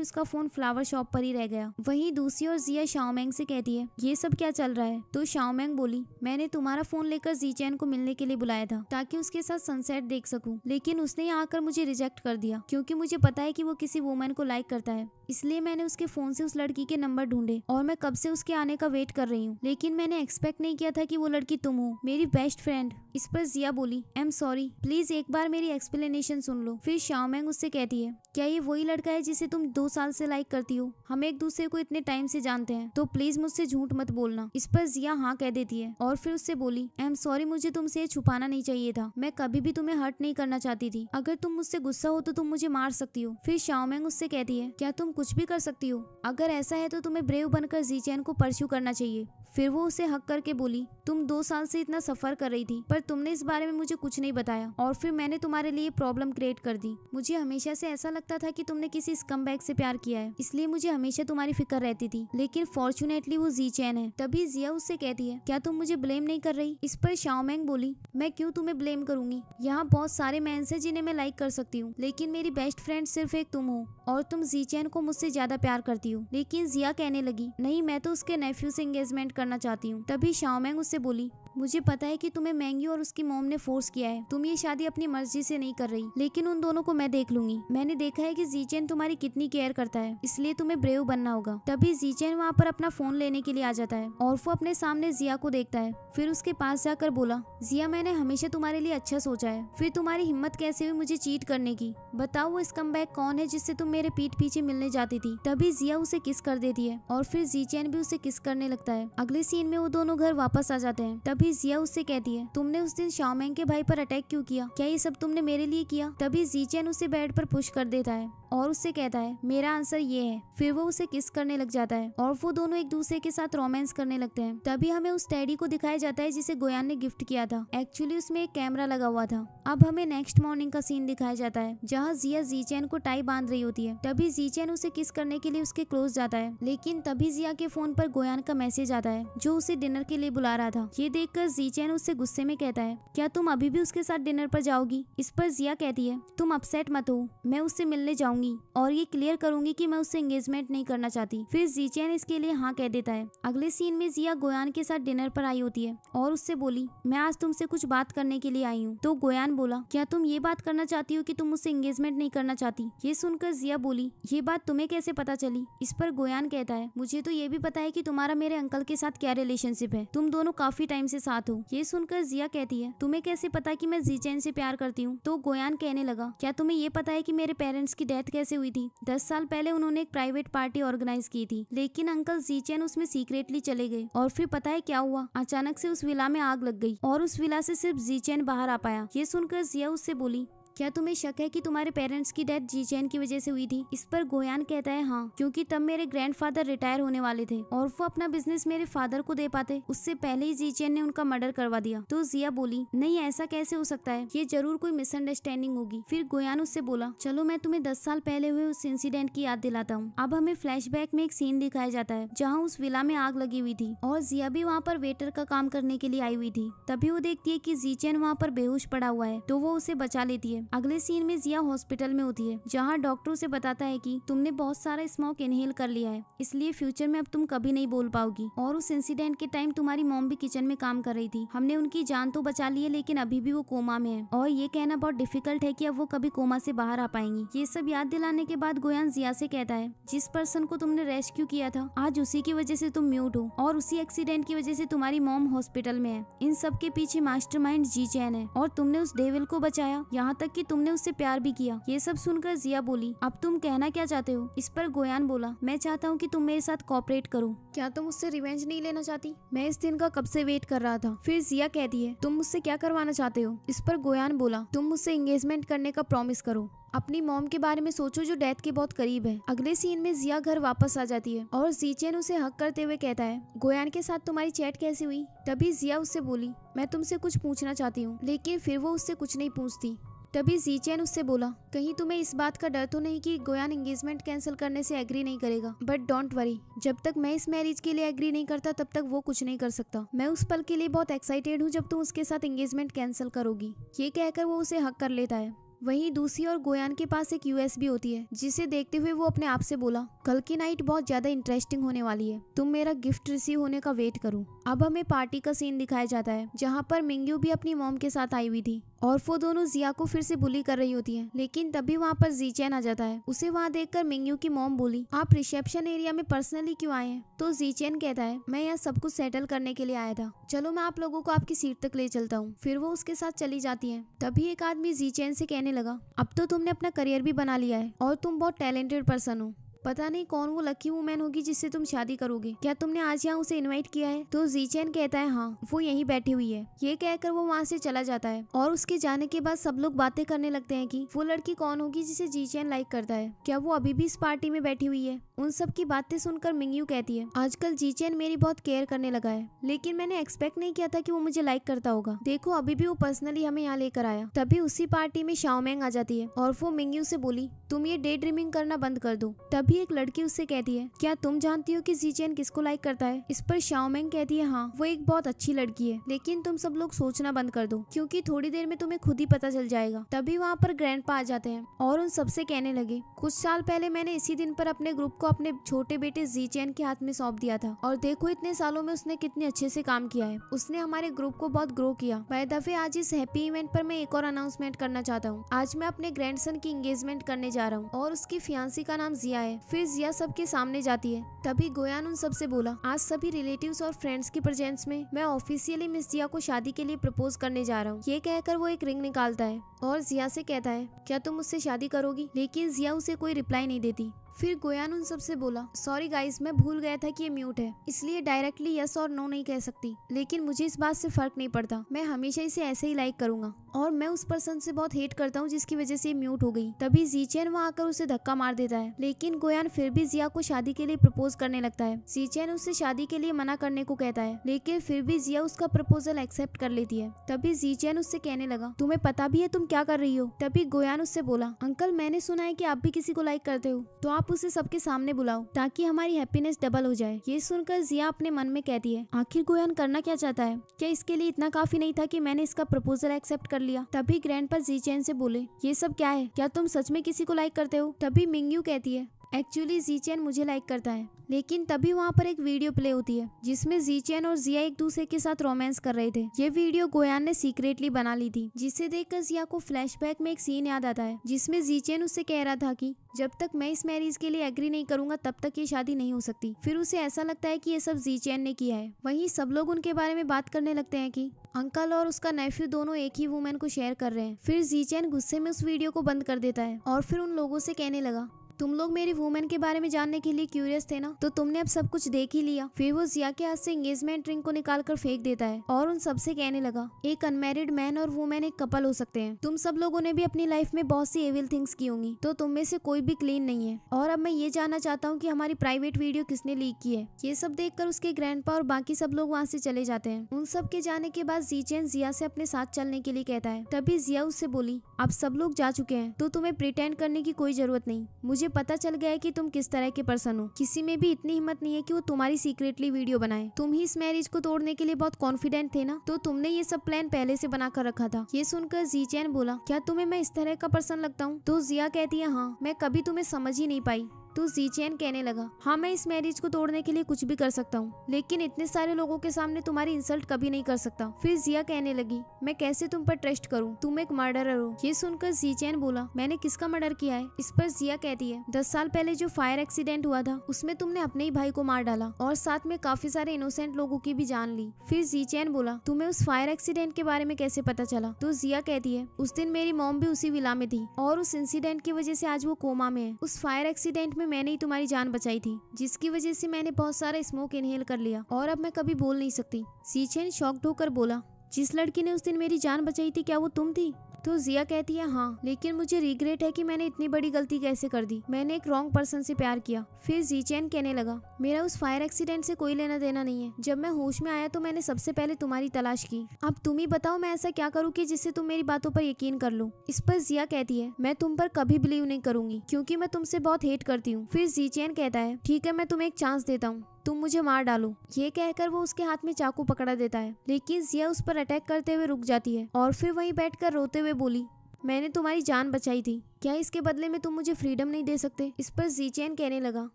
उसका फोन फ्लावर शॉप पर ही रह गया। वहीं दूसरी ओर जिया शाओमेंग से कहती है, ये सब क्या चल रहा है? तो शाओमेंग बोली, मैंने तुम्हारा फोन लेकर जीचैन को मिलने के लिए बुलाया था ताकि उसके साथ सनसेट देख सकूं, लेकिन उसने यहाँ आकर मुझे रिजेक्ट कर दिया क्योंकि मुझे पता है कि वो किसी वुमन को लाइक करता है। इसलिए मैंने उसके फोन से उस लड़की के नंबर ढूंढे और मैं कब से उसके आने का वेट कर रही हूँ, लेकिन मैंने एक्सपेक्ट नहीं किया था कि वो लड़की तुम हो, मेरी बेस्ट फ्रेंड। इस पर जिया बोली, आई एम सॉरी, प्लीज एक बार मेरी एक्सप्लेनेशन सुन लो। फिर शाओमेंग उससे कहती है, क्या ये वही लड़का है जिसे तुम 2 साल से लाइक करती हो? हम एक दूसरे को इतने टाइम से जानते हैं, तो प्लीज मुझसे झूठ मत बोलना। इस पर जिया हाँ कह देती है और फिर उससे बोली, आई एम सॉरी, मुझे तुमसे ये छुपाना नहीं चाहिए था। मैं कभी भी तुम्हें हर्ट नहीं करना चाहती थी। अगर तुम मुझसे गुस्सा हो तो तुम मुझे मार सकती हो। फिर शाओमेंग उससे कहती है, क्या तुम कुछ भी कर सकती हो? अगर ऐसा है तो तुम्हें ब्रेव बनकर जीचैन को परस्यू करना चाहिए। फिर वो उसे हक करके बोली, तुम 2 साल से इतना सफर कर रही थी पर तुमने इस बारे में मुझे कुछ नहीं बताया और फिर मैंने तुम्हारे लिए प्रॉब्लम क्रिएट कर दी। मुझे हमेशा से ऐसा लगता था कि तुमने किसी स्कमबैग से प्यार किया है, इसलिए मुझे हमेशा तुम्हारी फिक्र रहती थी, लेकिन फॉर्चुनेटली वो जीचैन है। तभी जिया उससे कहती है, क्या तुम मुझे ब्लेम नहीं कर रही? इस पर शाओमेंग बोली, मैं क्यों तुम्हें ब्लेम करूंगी? यहाँ बहुत सारे मेंस हैं जिन्हें मैं लाइक कर सकती हूँ, लेकिन मेरी बेस्ट फ्रेंड सिर्फ एक तुम हो और तुम जीचैन को मुझसे ज्यादा प्यार करती हो। लेकिन जिया कहने लगी, नहीं, मैं तो उसके नेफ्यू से एंगेजमेंट करना चाहती हूँ। तभी शाओमेंग उससे बोली, मुझे पता है कि तुम्हें मैंगी और उसकी मॉम ने फोर्स किया है, तुम ये शादी अपनी मर्जी से नहीं कर रही, लेकिन उन दोनों को मैं देख लूंगी। मैंने देखा है कि जीचैन तुम्हारी कितनी केयर करता है, इसलिए तुम्हें ब्रेव बनना होगा। तभी जीचैन वहाँ पर अपना फोन लेने के लिए आ जाता है और वो अपने सामने जिया को देखता है। फिर उसके पास जाकर बोला, जिया, मैंने हमेशा तुम्हारे लिए अच्छा सोचा है, फिर तुम्हारी हिम्मत कैसे हुई मुझे चीट करने की? बताओ वो स्कमबैग कौन है जिससे तुम मेरे पीठ पीछे मिलने जाती थी? तभी जिया उसे किस कर देती है और फिर जीचैन भी उसे किस करने लगता है। अगले सीन में वो दोनों घर वापस आ जाते हैं। तभी जिया उससे कहती है, तुमने उस दिन शाओमेंग के भाई पर अटैक क्यों किया? क्या ये सब तुमने मेरे लिए किया? तभी जीचैन उसे बेड पर पुश कर देता है और उससे कहता है, मेरा आंसर ये है। फिर वो उसे किस करने लग जाता है और वो दोनों एक दूसरे के साथ रोमांस करने लगते हैं। तभी हमें उस टेडी को दिखाया जाता है जिसे गोयान ने गिफ्ट किया था। एक्चुअली उसमें एक कैमरा लगा हुआ था। अब हमें नेक्स्ट मॉर्निंग का सीन दिखाया जाता है जहाँ जिया जीचैन को टाई बांध रही होती है। तभी जीचैन उसे किस करने के लिए उसके क्लोज जाता है, लेकिन तभी जिया के फोन पर गोयान का मैसेज आता है जो उसे डिनर के लिए बुला रहा था। ये देखकर जीचैन उससे गुस्से में कहता है, क्या तुम अभी भी उसके साथ डिनर पर जाओगी? इस पर जिया कहती है, तुम अपसेट मत हो, मैं उससे मिलने जाऊंगी और ये क्लियर करूंगी कि मैं उससे एंगेजमेंट नहीं करना चाहती। फिर जीचैन इसके लिए हाँ कह देता है। अगले सीन में जिया गोयान के साथ डिनर पर आई होती है और उससे बोली, मैं आज तुमसे कुछ बात करने के लिए आई हूँ। तो गोयान बोला, क्या तुम ये बात करना चाहती हो कि तुम मुझसे एंगेजमेंट नहीं करना चाहती? ये सुनकर जिया बोली, ये बात तुम्हें कैसे पता चली? इस पर गोयान कहता है, मुझे तो ये भी पता है कि तुम्हारा मेरे अंकल के साथ क्या रिलेशनशिप है, तुम दोनों काफी टाइम से साथ हो। ये सुनकर जिया कहती है, तुम्हें कैसे पता कि मैं जीचैन से प्यार करती हूँ? तो गोयान कहने लगा, क्या तुम्हें ये पता है कि मेरे पेरेंट्स की डेथ कैसे हुई थी? 10 साल पहले उन्होंने एक प्राइवेट पार्टी ऑर्गेनाइज की थी, लेकिन अंकल जीचैन उसमें सीक्रेटली चले गए और फिर पता है क्या हुआ? अचानक से उस विला में आग लग गई और उस विला से सिर्फ जीचैन बाहर आ पाया। ये सुनकर जिया उससे बोली, क्या तुम्हें शक है कि तुम्हारे पेरेंट्स की डेथ जीचैन की वजह से हुई थी? इस पर गोयान कहता है, हाँ, क्योंकि तब मेरे ग्रैंडफादर रिटायर होने वाले थे और वो अपना बिजनेस मेरे फादर को दे पाते, उससे पहले ही जीचैन ने उनका मर्डर करवा दिया। तो जिया बोली, नहीं, ऐसा कैसे हो सकता है, ये जरूर कोई मिसअंडरस्टैंडिंग होगी। फिर गोयान उससे बोला, चलो मैं तुम्हें 10 साल पहले हुए उस इंसिडेंट की याद दिलाता हूँ। अब हमें फ्लैशबैक में एक सीन दिखाया जाता है जहाँ उस विला में आग लगी हुई थी और जिया भी वहाँ पर वेटर का काम करने के लिए आई हुई थी। तभी वो देखती है कि जीचैन वहाँ पर बेहोश पड़ा हुआ है, तो वो उसे बचा लेती है अगले सीन में जिया हॉस्पिटल में होती है, जहाँ डॉक्टर उसे बताता है कि तुमने बहुत सारा स्मोक इनहेल कर लिया है, इसलिए फ्यूचर में अब तुम कभी नहीं बोल पाओगी। और उस इंसिडेंट के टाइम तुम्हारी मॉम भी किचन में काम कर रही थी, हमने उनकी जान तो बचा ली है लेकिन अभी भी वो कोमा में है और ये कहना बहुत डिफिकल्ट है कि अब वो कभी कोमा से बाहर आ पाएंगी। ये सब याद दिलाने के बाद गोयान जिया से कहता है, जिस पर्सन को तुमने रेस्क्यू किया था आज उसी की वजह से तुम म्यूट हो और उसी एक्सीडेंट की वजह से तुम्हारी मॉम हॉस्पिटल में है। इन सब के पीछे मास्टरमाइंड जी चैन है और तुमने उस डेविल को बचाया, यहाँ तक कि तुमने उससे प्यार भी किया। ये सब सुनकर जिया बोली, अब तुम कहना क्या चाहते हो? इस पर गोयान बोला, मैं चाहता हूँ कि तुम मेरे साथ कोऑपरेट करो। क्या तुम मुझसे रिवेंज नहीं लेना चाहती? मैं इस दिन का कब से वेट कर रहा था। फिर जिया कहती है, तुम मुझसे क्या करवाना चाहते हो? इस पर गोयान बोला, तुम मुझसे एंगेजमेंट करने का प्रॉमिस करो। अपनी मॉम के बारे में सोचो जो डेथ के बहुत करीब है। अगले सीन में जिया घर वापस आ जाती है और जीचेन उसे हक करते हुए कहता है, गोयान के साथ तुम्हारी चैट कैसी हुई? तभी जिया उससे बोली, मैं तुमसे कुछ पूछना चाहती हूँ, लेकिन फिर वो उससे कुछ नहीं पूछती। तभी जीचेन उससे बोला, कहीं तुम्हें इस बात का डर तो नहीं कि गोयान एंगेजमेंट कैंसिल करने से एग्री नहीं करेगा? बट डोंट वरी, जब तक मैं इस मैरिज के लिए एग्री नहीं करता तब तक वो कुछ नहीं कर सकता। मैं उस पल के लिए बहुत एक्साइटेड हूँ जब तुम उसके साथ एंगेजमेंट कैंसिल करोगी। ये कहकर वो उसे हक कर लेता है। वहीं दूसरी ओर गोयान के पास एक यूएसबी होती है, जिसे देखते हुए वो अपने आप से बोला, कल की नाइट बहुत ज्यादा इंटरेस्टिंग होने वाली है, तुम मेरा गिफ्ट रिसीव होने का वेट करो। अब हमें पार्टी का सीन दिखाया जाता है, जहाँ पर मिंग्यू भी अपनी मॉम के साथ आई हुई थी और वो दोनों जिया को फिर से बुली कर रही होती है। लेकिन तभी वहाँ पर जीचैन आ जाता है। उसे वहाँ देखकर मिंग्यू की मॉम बोली, आप रिसेप्शन एरिया में पर्सनली क्यों आए हैं? तो जीचैन कहता है, मैं यहाँ सब कुछ सेटल करने के लिए आया था, चलो मैं आप लोगों को आपकी सीट तक ले चलता हूँ। फिर वो उसके साथ चली जाती है। तभी एक आदमी जीचैन से कहने लगा, अब तो तुमने अपना करियर भी बना लिया है और तुम बहुत टैलेंटेड पर्सन हो, पता नहीं कौन वो लकी वुमेन होगी जिससे तुम शादी करोगे, क्या तुमने आज यहाँ उसे इनवाइट किया है? तो जीचैन कहता है, हाँ वो यहीं बैठी हुई है। ये कहकर वो वहाँ से चला जाता है और उसके जाने के बाद सब लोग बातें करने लगते हैं कि वो लड़की कौन होगी जिसे जीचैन लाइक करता है, क्या वो अभी भी इस पार्टी में बैठी हुई है? उन सब की बातें सुनकर मिंग्यू कहती है, आजकल जीचैन मेरी बहुत केयर करने लगा है, लेकिन मैंने एक्सपेक्ट नहीं किया था कि वो मुझे लाइक करता होगा। देखो अभी भी वो पर्सनली हमें यहाँ लेकर आया। तभी उसी पार्टी में शाओमेंग आ जाती है और वो मिंग्यू से बोली, तुम ये डे ड्रीमिंग करना बंद कर दो। तभी एक लड़की उससे कहती है, क्या तुम जानती हो कि जीचैन किसको लाइक करता है? इस पर शाओमेंग कहती है, हाँ वो एक बहुत अच्छी लड़की है, लेकिन तुम सब लोग सोचना बंद कर दो क्योंकि थोड़ी देर में तुम्हें खुद ही पता चल जाएगा। तभी वहाँ पर ग्रैंडपा आ जाते हैं और उन सबसे कहने लगे, कुछ साल पहले मैंने इसी दिन पर अपने ग्रुप को अपने छोटे बेटे जीचैन के हाथ में सौंप दिया था और देखो इतने सालों में उसने कितने अच्छे से काम किया है। उसने हमारे ग्रुप को बहुत ग्रो किया। बाय द वे आज इस हैप्पी इवेंट पर मैं एक और अनाउंसमेंट करना चाहता हूँ। आज मैं अपने ग्रैंडसन की एंगेजमेंट करने जा रहा हूँ और उसकी फियांसी का नाम जिया है। फिर जिया सबके सामने जाती है। तभी गोयान उन सबसे बोला, आज सभी रिलेटिव्स और फ्रेंड्स की प्रेजेंस में मैं ऑफिशियली मिस जिया को शादी के लिए प्रपोज करने जा रहा हूँ। ये कहकर वो एक रिंग निकालता है और जिया से कहता है, क्या तुम मुझसे शादी करोगी? लेकिन जिया उसे कोई रिप्लाई नहीं देती। फिर गोयान उन सबसे बोला, सॉरी गाइस मैं भूल गया था कि ये म्यूट है, इसलिए डायरेक्टली यस और नो नहीं कह सकती, लेकिन मुझे इस बात से फर्क नहीं पड़ता, मैं हमेशा इसे ऐसे ही लाइक करूंगा और मैं उस पर्सन से बहुत हेट करता हूँ जिसकी वजह से ये म्यूट हो गई। तभी जीचैन वहाँ आकर उसे धक्का मार देता है, लेकिन गोयान फिर भी जिया को शादी के लिए प्रपोज करने लगता है। जीचैन उससे शादी के लिए मना करने को कहता है, लेकिन फिर भी जिया उसका प्रपोजल एक्सेप्ट कर लेती है। तभी जीचैन उससे कहने लगा, तुम्हें पता भी है तुम क्या कर रही हो? तभी गोयान उससे बोला, अंकल मैंने सुना है कि आप भी किसी को लाइक करते हो, तो आप उसे सबके सामने बुलाओ ताकि हमारी हैप्पीनेस डबल हो जाए। ये सुनकर जिया अपने मन में कहती है, आखिर गोयान करना क्या चाहता है? क्या इसके लिए इतना काफी नहीं था कि मैंने इसका प्रपोजल एक्सेप्ट कर लिया? तभी ग्रैंडपा जीचैन से बोले, ये सब क्या है? क्या तुम सच में किसी को लाइक करते हो? तभी मिंग्यू कहती है, एक्चुअली जीचैन मुझे लाइक करता है। लेकिन तभी वहाँ पर एक वीडियो प्ले होती है जिसमें जीचैन और जिया एक दूसरे के साथ रोमांस कर रहे थे। ये वीडियो गोयान ने सीक्रेटली बना ली थी, जिसे देखकर जिया को फ्लैशबैक में एक सीन याद आता है जिसमें जीचैन उससे कह रहा था कि जब तक मैं इस मैरिज के लिए एग्री नहीं करूंगा तब तक ये शादी नहीं हो सकती। फिर उसे ऐसा लगता है कि ये सब जीचैन ने किया है। वहीं सब लोग उनके बारे में बात करने लगते हैं कि अंकल और उसका नेफ्यू दोनों एक ही वुमेन को शेयर कर रहे हैं। फिर जीचैन गुस्से में उस वीडियो को बंद कर देता है और फिर उन लोगों से कहने लगा, तुम लोग मेरी वुमेन के बारे में जानने के लिए क्यूरियस थे ना, तो तुमने अब सब कुछ देख ही लिया। फिर वो जिया के हाथ से एंगेजमेंट रिंग को निकाल कर फेंक देता है और उन सबसे कहने लगा, एक अनमैरिड मैन और वुमेन एक कपल हो सकते हैं। तुम सब लोगों ने भी अपनी लाइफ में बहुत सी एविल थिंग्स की होंगी, तो तुम में से कोई भी क्लीन नहीं है। और अब मैं ये जानना चाहता हूँ कि हमारी प्राइवेट वीडियो किसने लीक की है। ये सब देखकर उसके ग्रैंडपा और बाकी सब लोग वहाँ से चले जाते हैं। उन सब के जाने के बाद जीचैन जिया से अपने साथ चलने के लिए कहता है। तभी जिया उससे बोली, अब सब लोग जा चुके हैं तो तुम्हें प्रिटेंड करने की कोई जरूरत नहीं, मुझे मुझे पता चल गया है कि तुम किस तरह के पर्सन हो। किसी में भी इतनी हिम्मत नहीं है कि वो तुम्हारी सीक्रेटली वीडियो बनाए। तुम ही इस मैरिज को तोड़ने के लिए बहुत कॉन्फिडेंट थे ना, तो तुमने ये सब प्लान पहले से बना कर रखा था। ये सुनकर जीचैन बोला, क्या तुम्हें मैं इस तरह का पर्सन लगता हूँ? तो जिया कहती है, हाँ, मैं कभी तुम्हें समझ ही नहीं पाई। तो जीचैन कहने लगा, हाँ, मैं इस मैरिज को तोड़ने के लिए कुछ भी कर सकता हूँ, लेकिन इतने सारे लोगों के सामने तुम्हारी इंसल्ट कभी नहीं कर सकता। फिर जिया कहने लगी, मैं कैसे तुम पर ट्रस्ट करूँ? तुम एक मर्डरर हो। ये सुनकर जीचैन बोला, मैंने किसका मर्डर किया है? इस पर जिया कहती है, 10 साल पहले जो फायर एक्सीडेंट हुआ था उसमें तुमने अपने ही भाई को मार डाला और साथ में काफी सारे इनोसेंट लोगों की भी जान ली। फिर जीचैन बोला, तुम्हें उस फायर एक्सीडेंट के बारे में कैसे पता चला? तो जिया कहती है, उस दिन मेरी मॉम भी उसी विला में थी और उस इंसिडेंट की वजह से आज वो कोमा में है। उस फायर एक्सीडेंट में मैंने ही तुम्हारी जान बचाई थी, जिसकी वजह से मैंने बहुत सारा स्मोक इनहेल कर लिया और अब मैं कभी बोल नहीं सकती। जीचैन शॉक्ड होकर बोला, जिस लड़की ने उस दिन मेरी जान बचाई थी, क्या वो तुम थी? तो जिया कहती है, हाँ, लेकिन मुझे रिग्रेट है कि मैंने इतनी बड़ी गलती कैसे कर दी। मैंने एक रॉन्ग पर्सन से प्यार किया। फिर जीचैन कहने लगा, मेरा उस फायर एक्सीडेंट से कोई लेना देना नहीं है। जब मैं होश में आया तो मैंने सबसे पहले तुम्हारी तलाश की। अब तुम ही बताओ मैं ऐसा क्या करूँ कि जिससे तुम मेरी बातों पर यकीन कर लो। इस पर जिया कहती है, मैं तुम पर कभी बिलीव नहीं करूंगी क्योंकि मैं तुमसे बहुत हेट करती हूँ। फिर जीचैन कहता है, ठीक है, मैं तुम्हें एक चांस देता हूँ, तुम मुझे मार डालो। ये कहकर वो उसके हाथ में चाकू पकड़ा देता है, लेकिन जिया उस पर अटैक करते हुए रुक जाती है और फिर वहीं बैठकर रोते हुए बोली, मैंने तुम्हारी जान बचाई थी, क्या इसके बदले में तुम मुझे फ्रीडम नहीं दे सकते? इस पर जीचैन कहने लगा,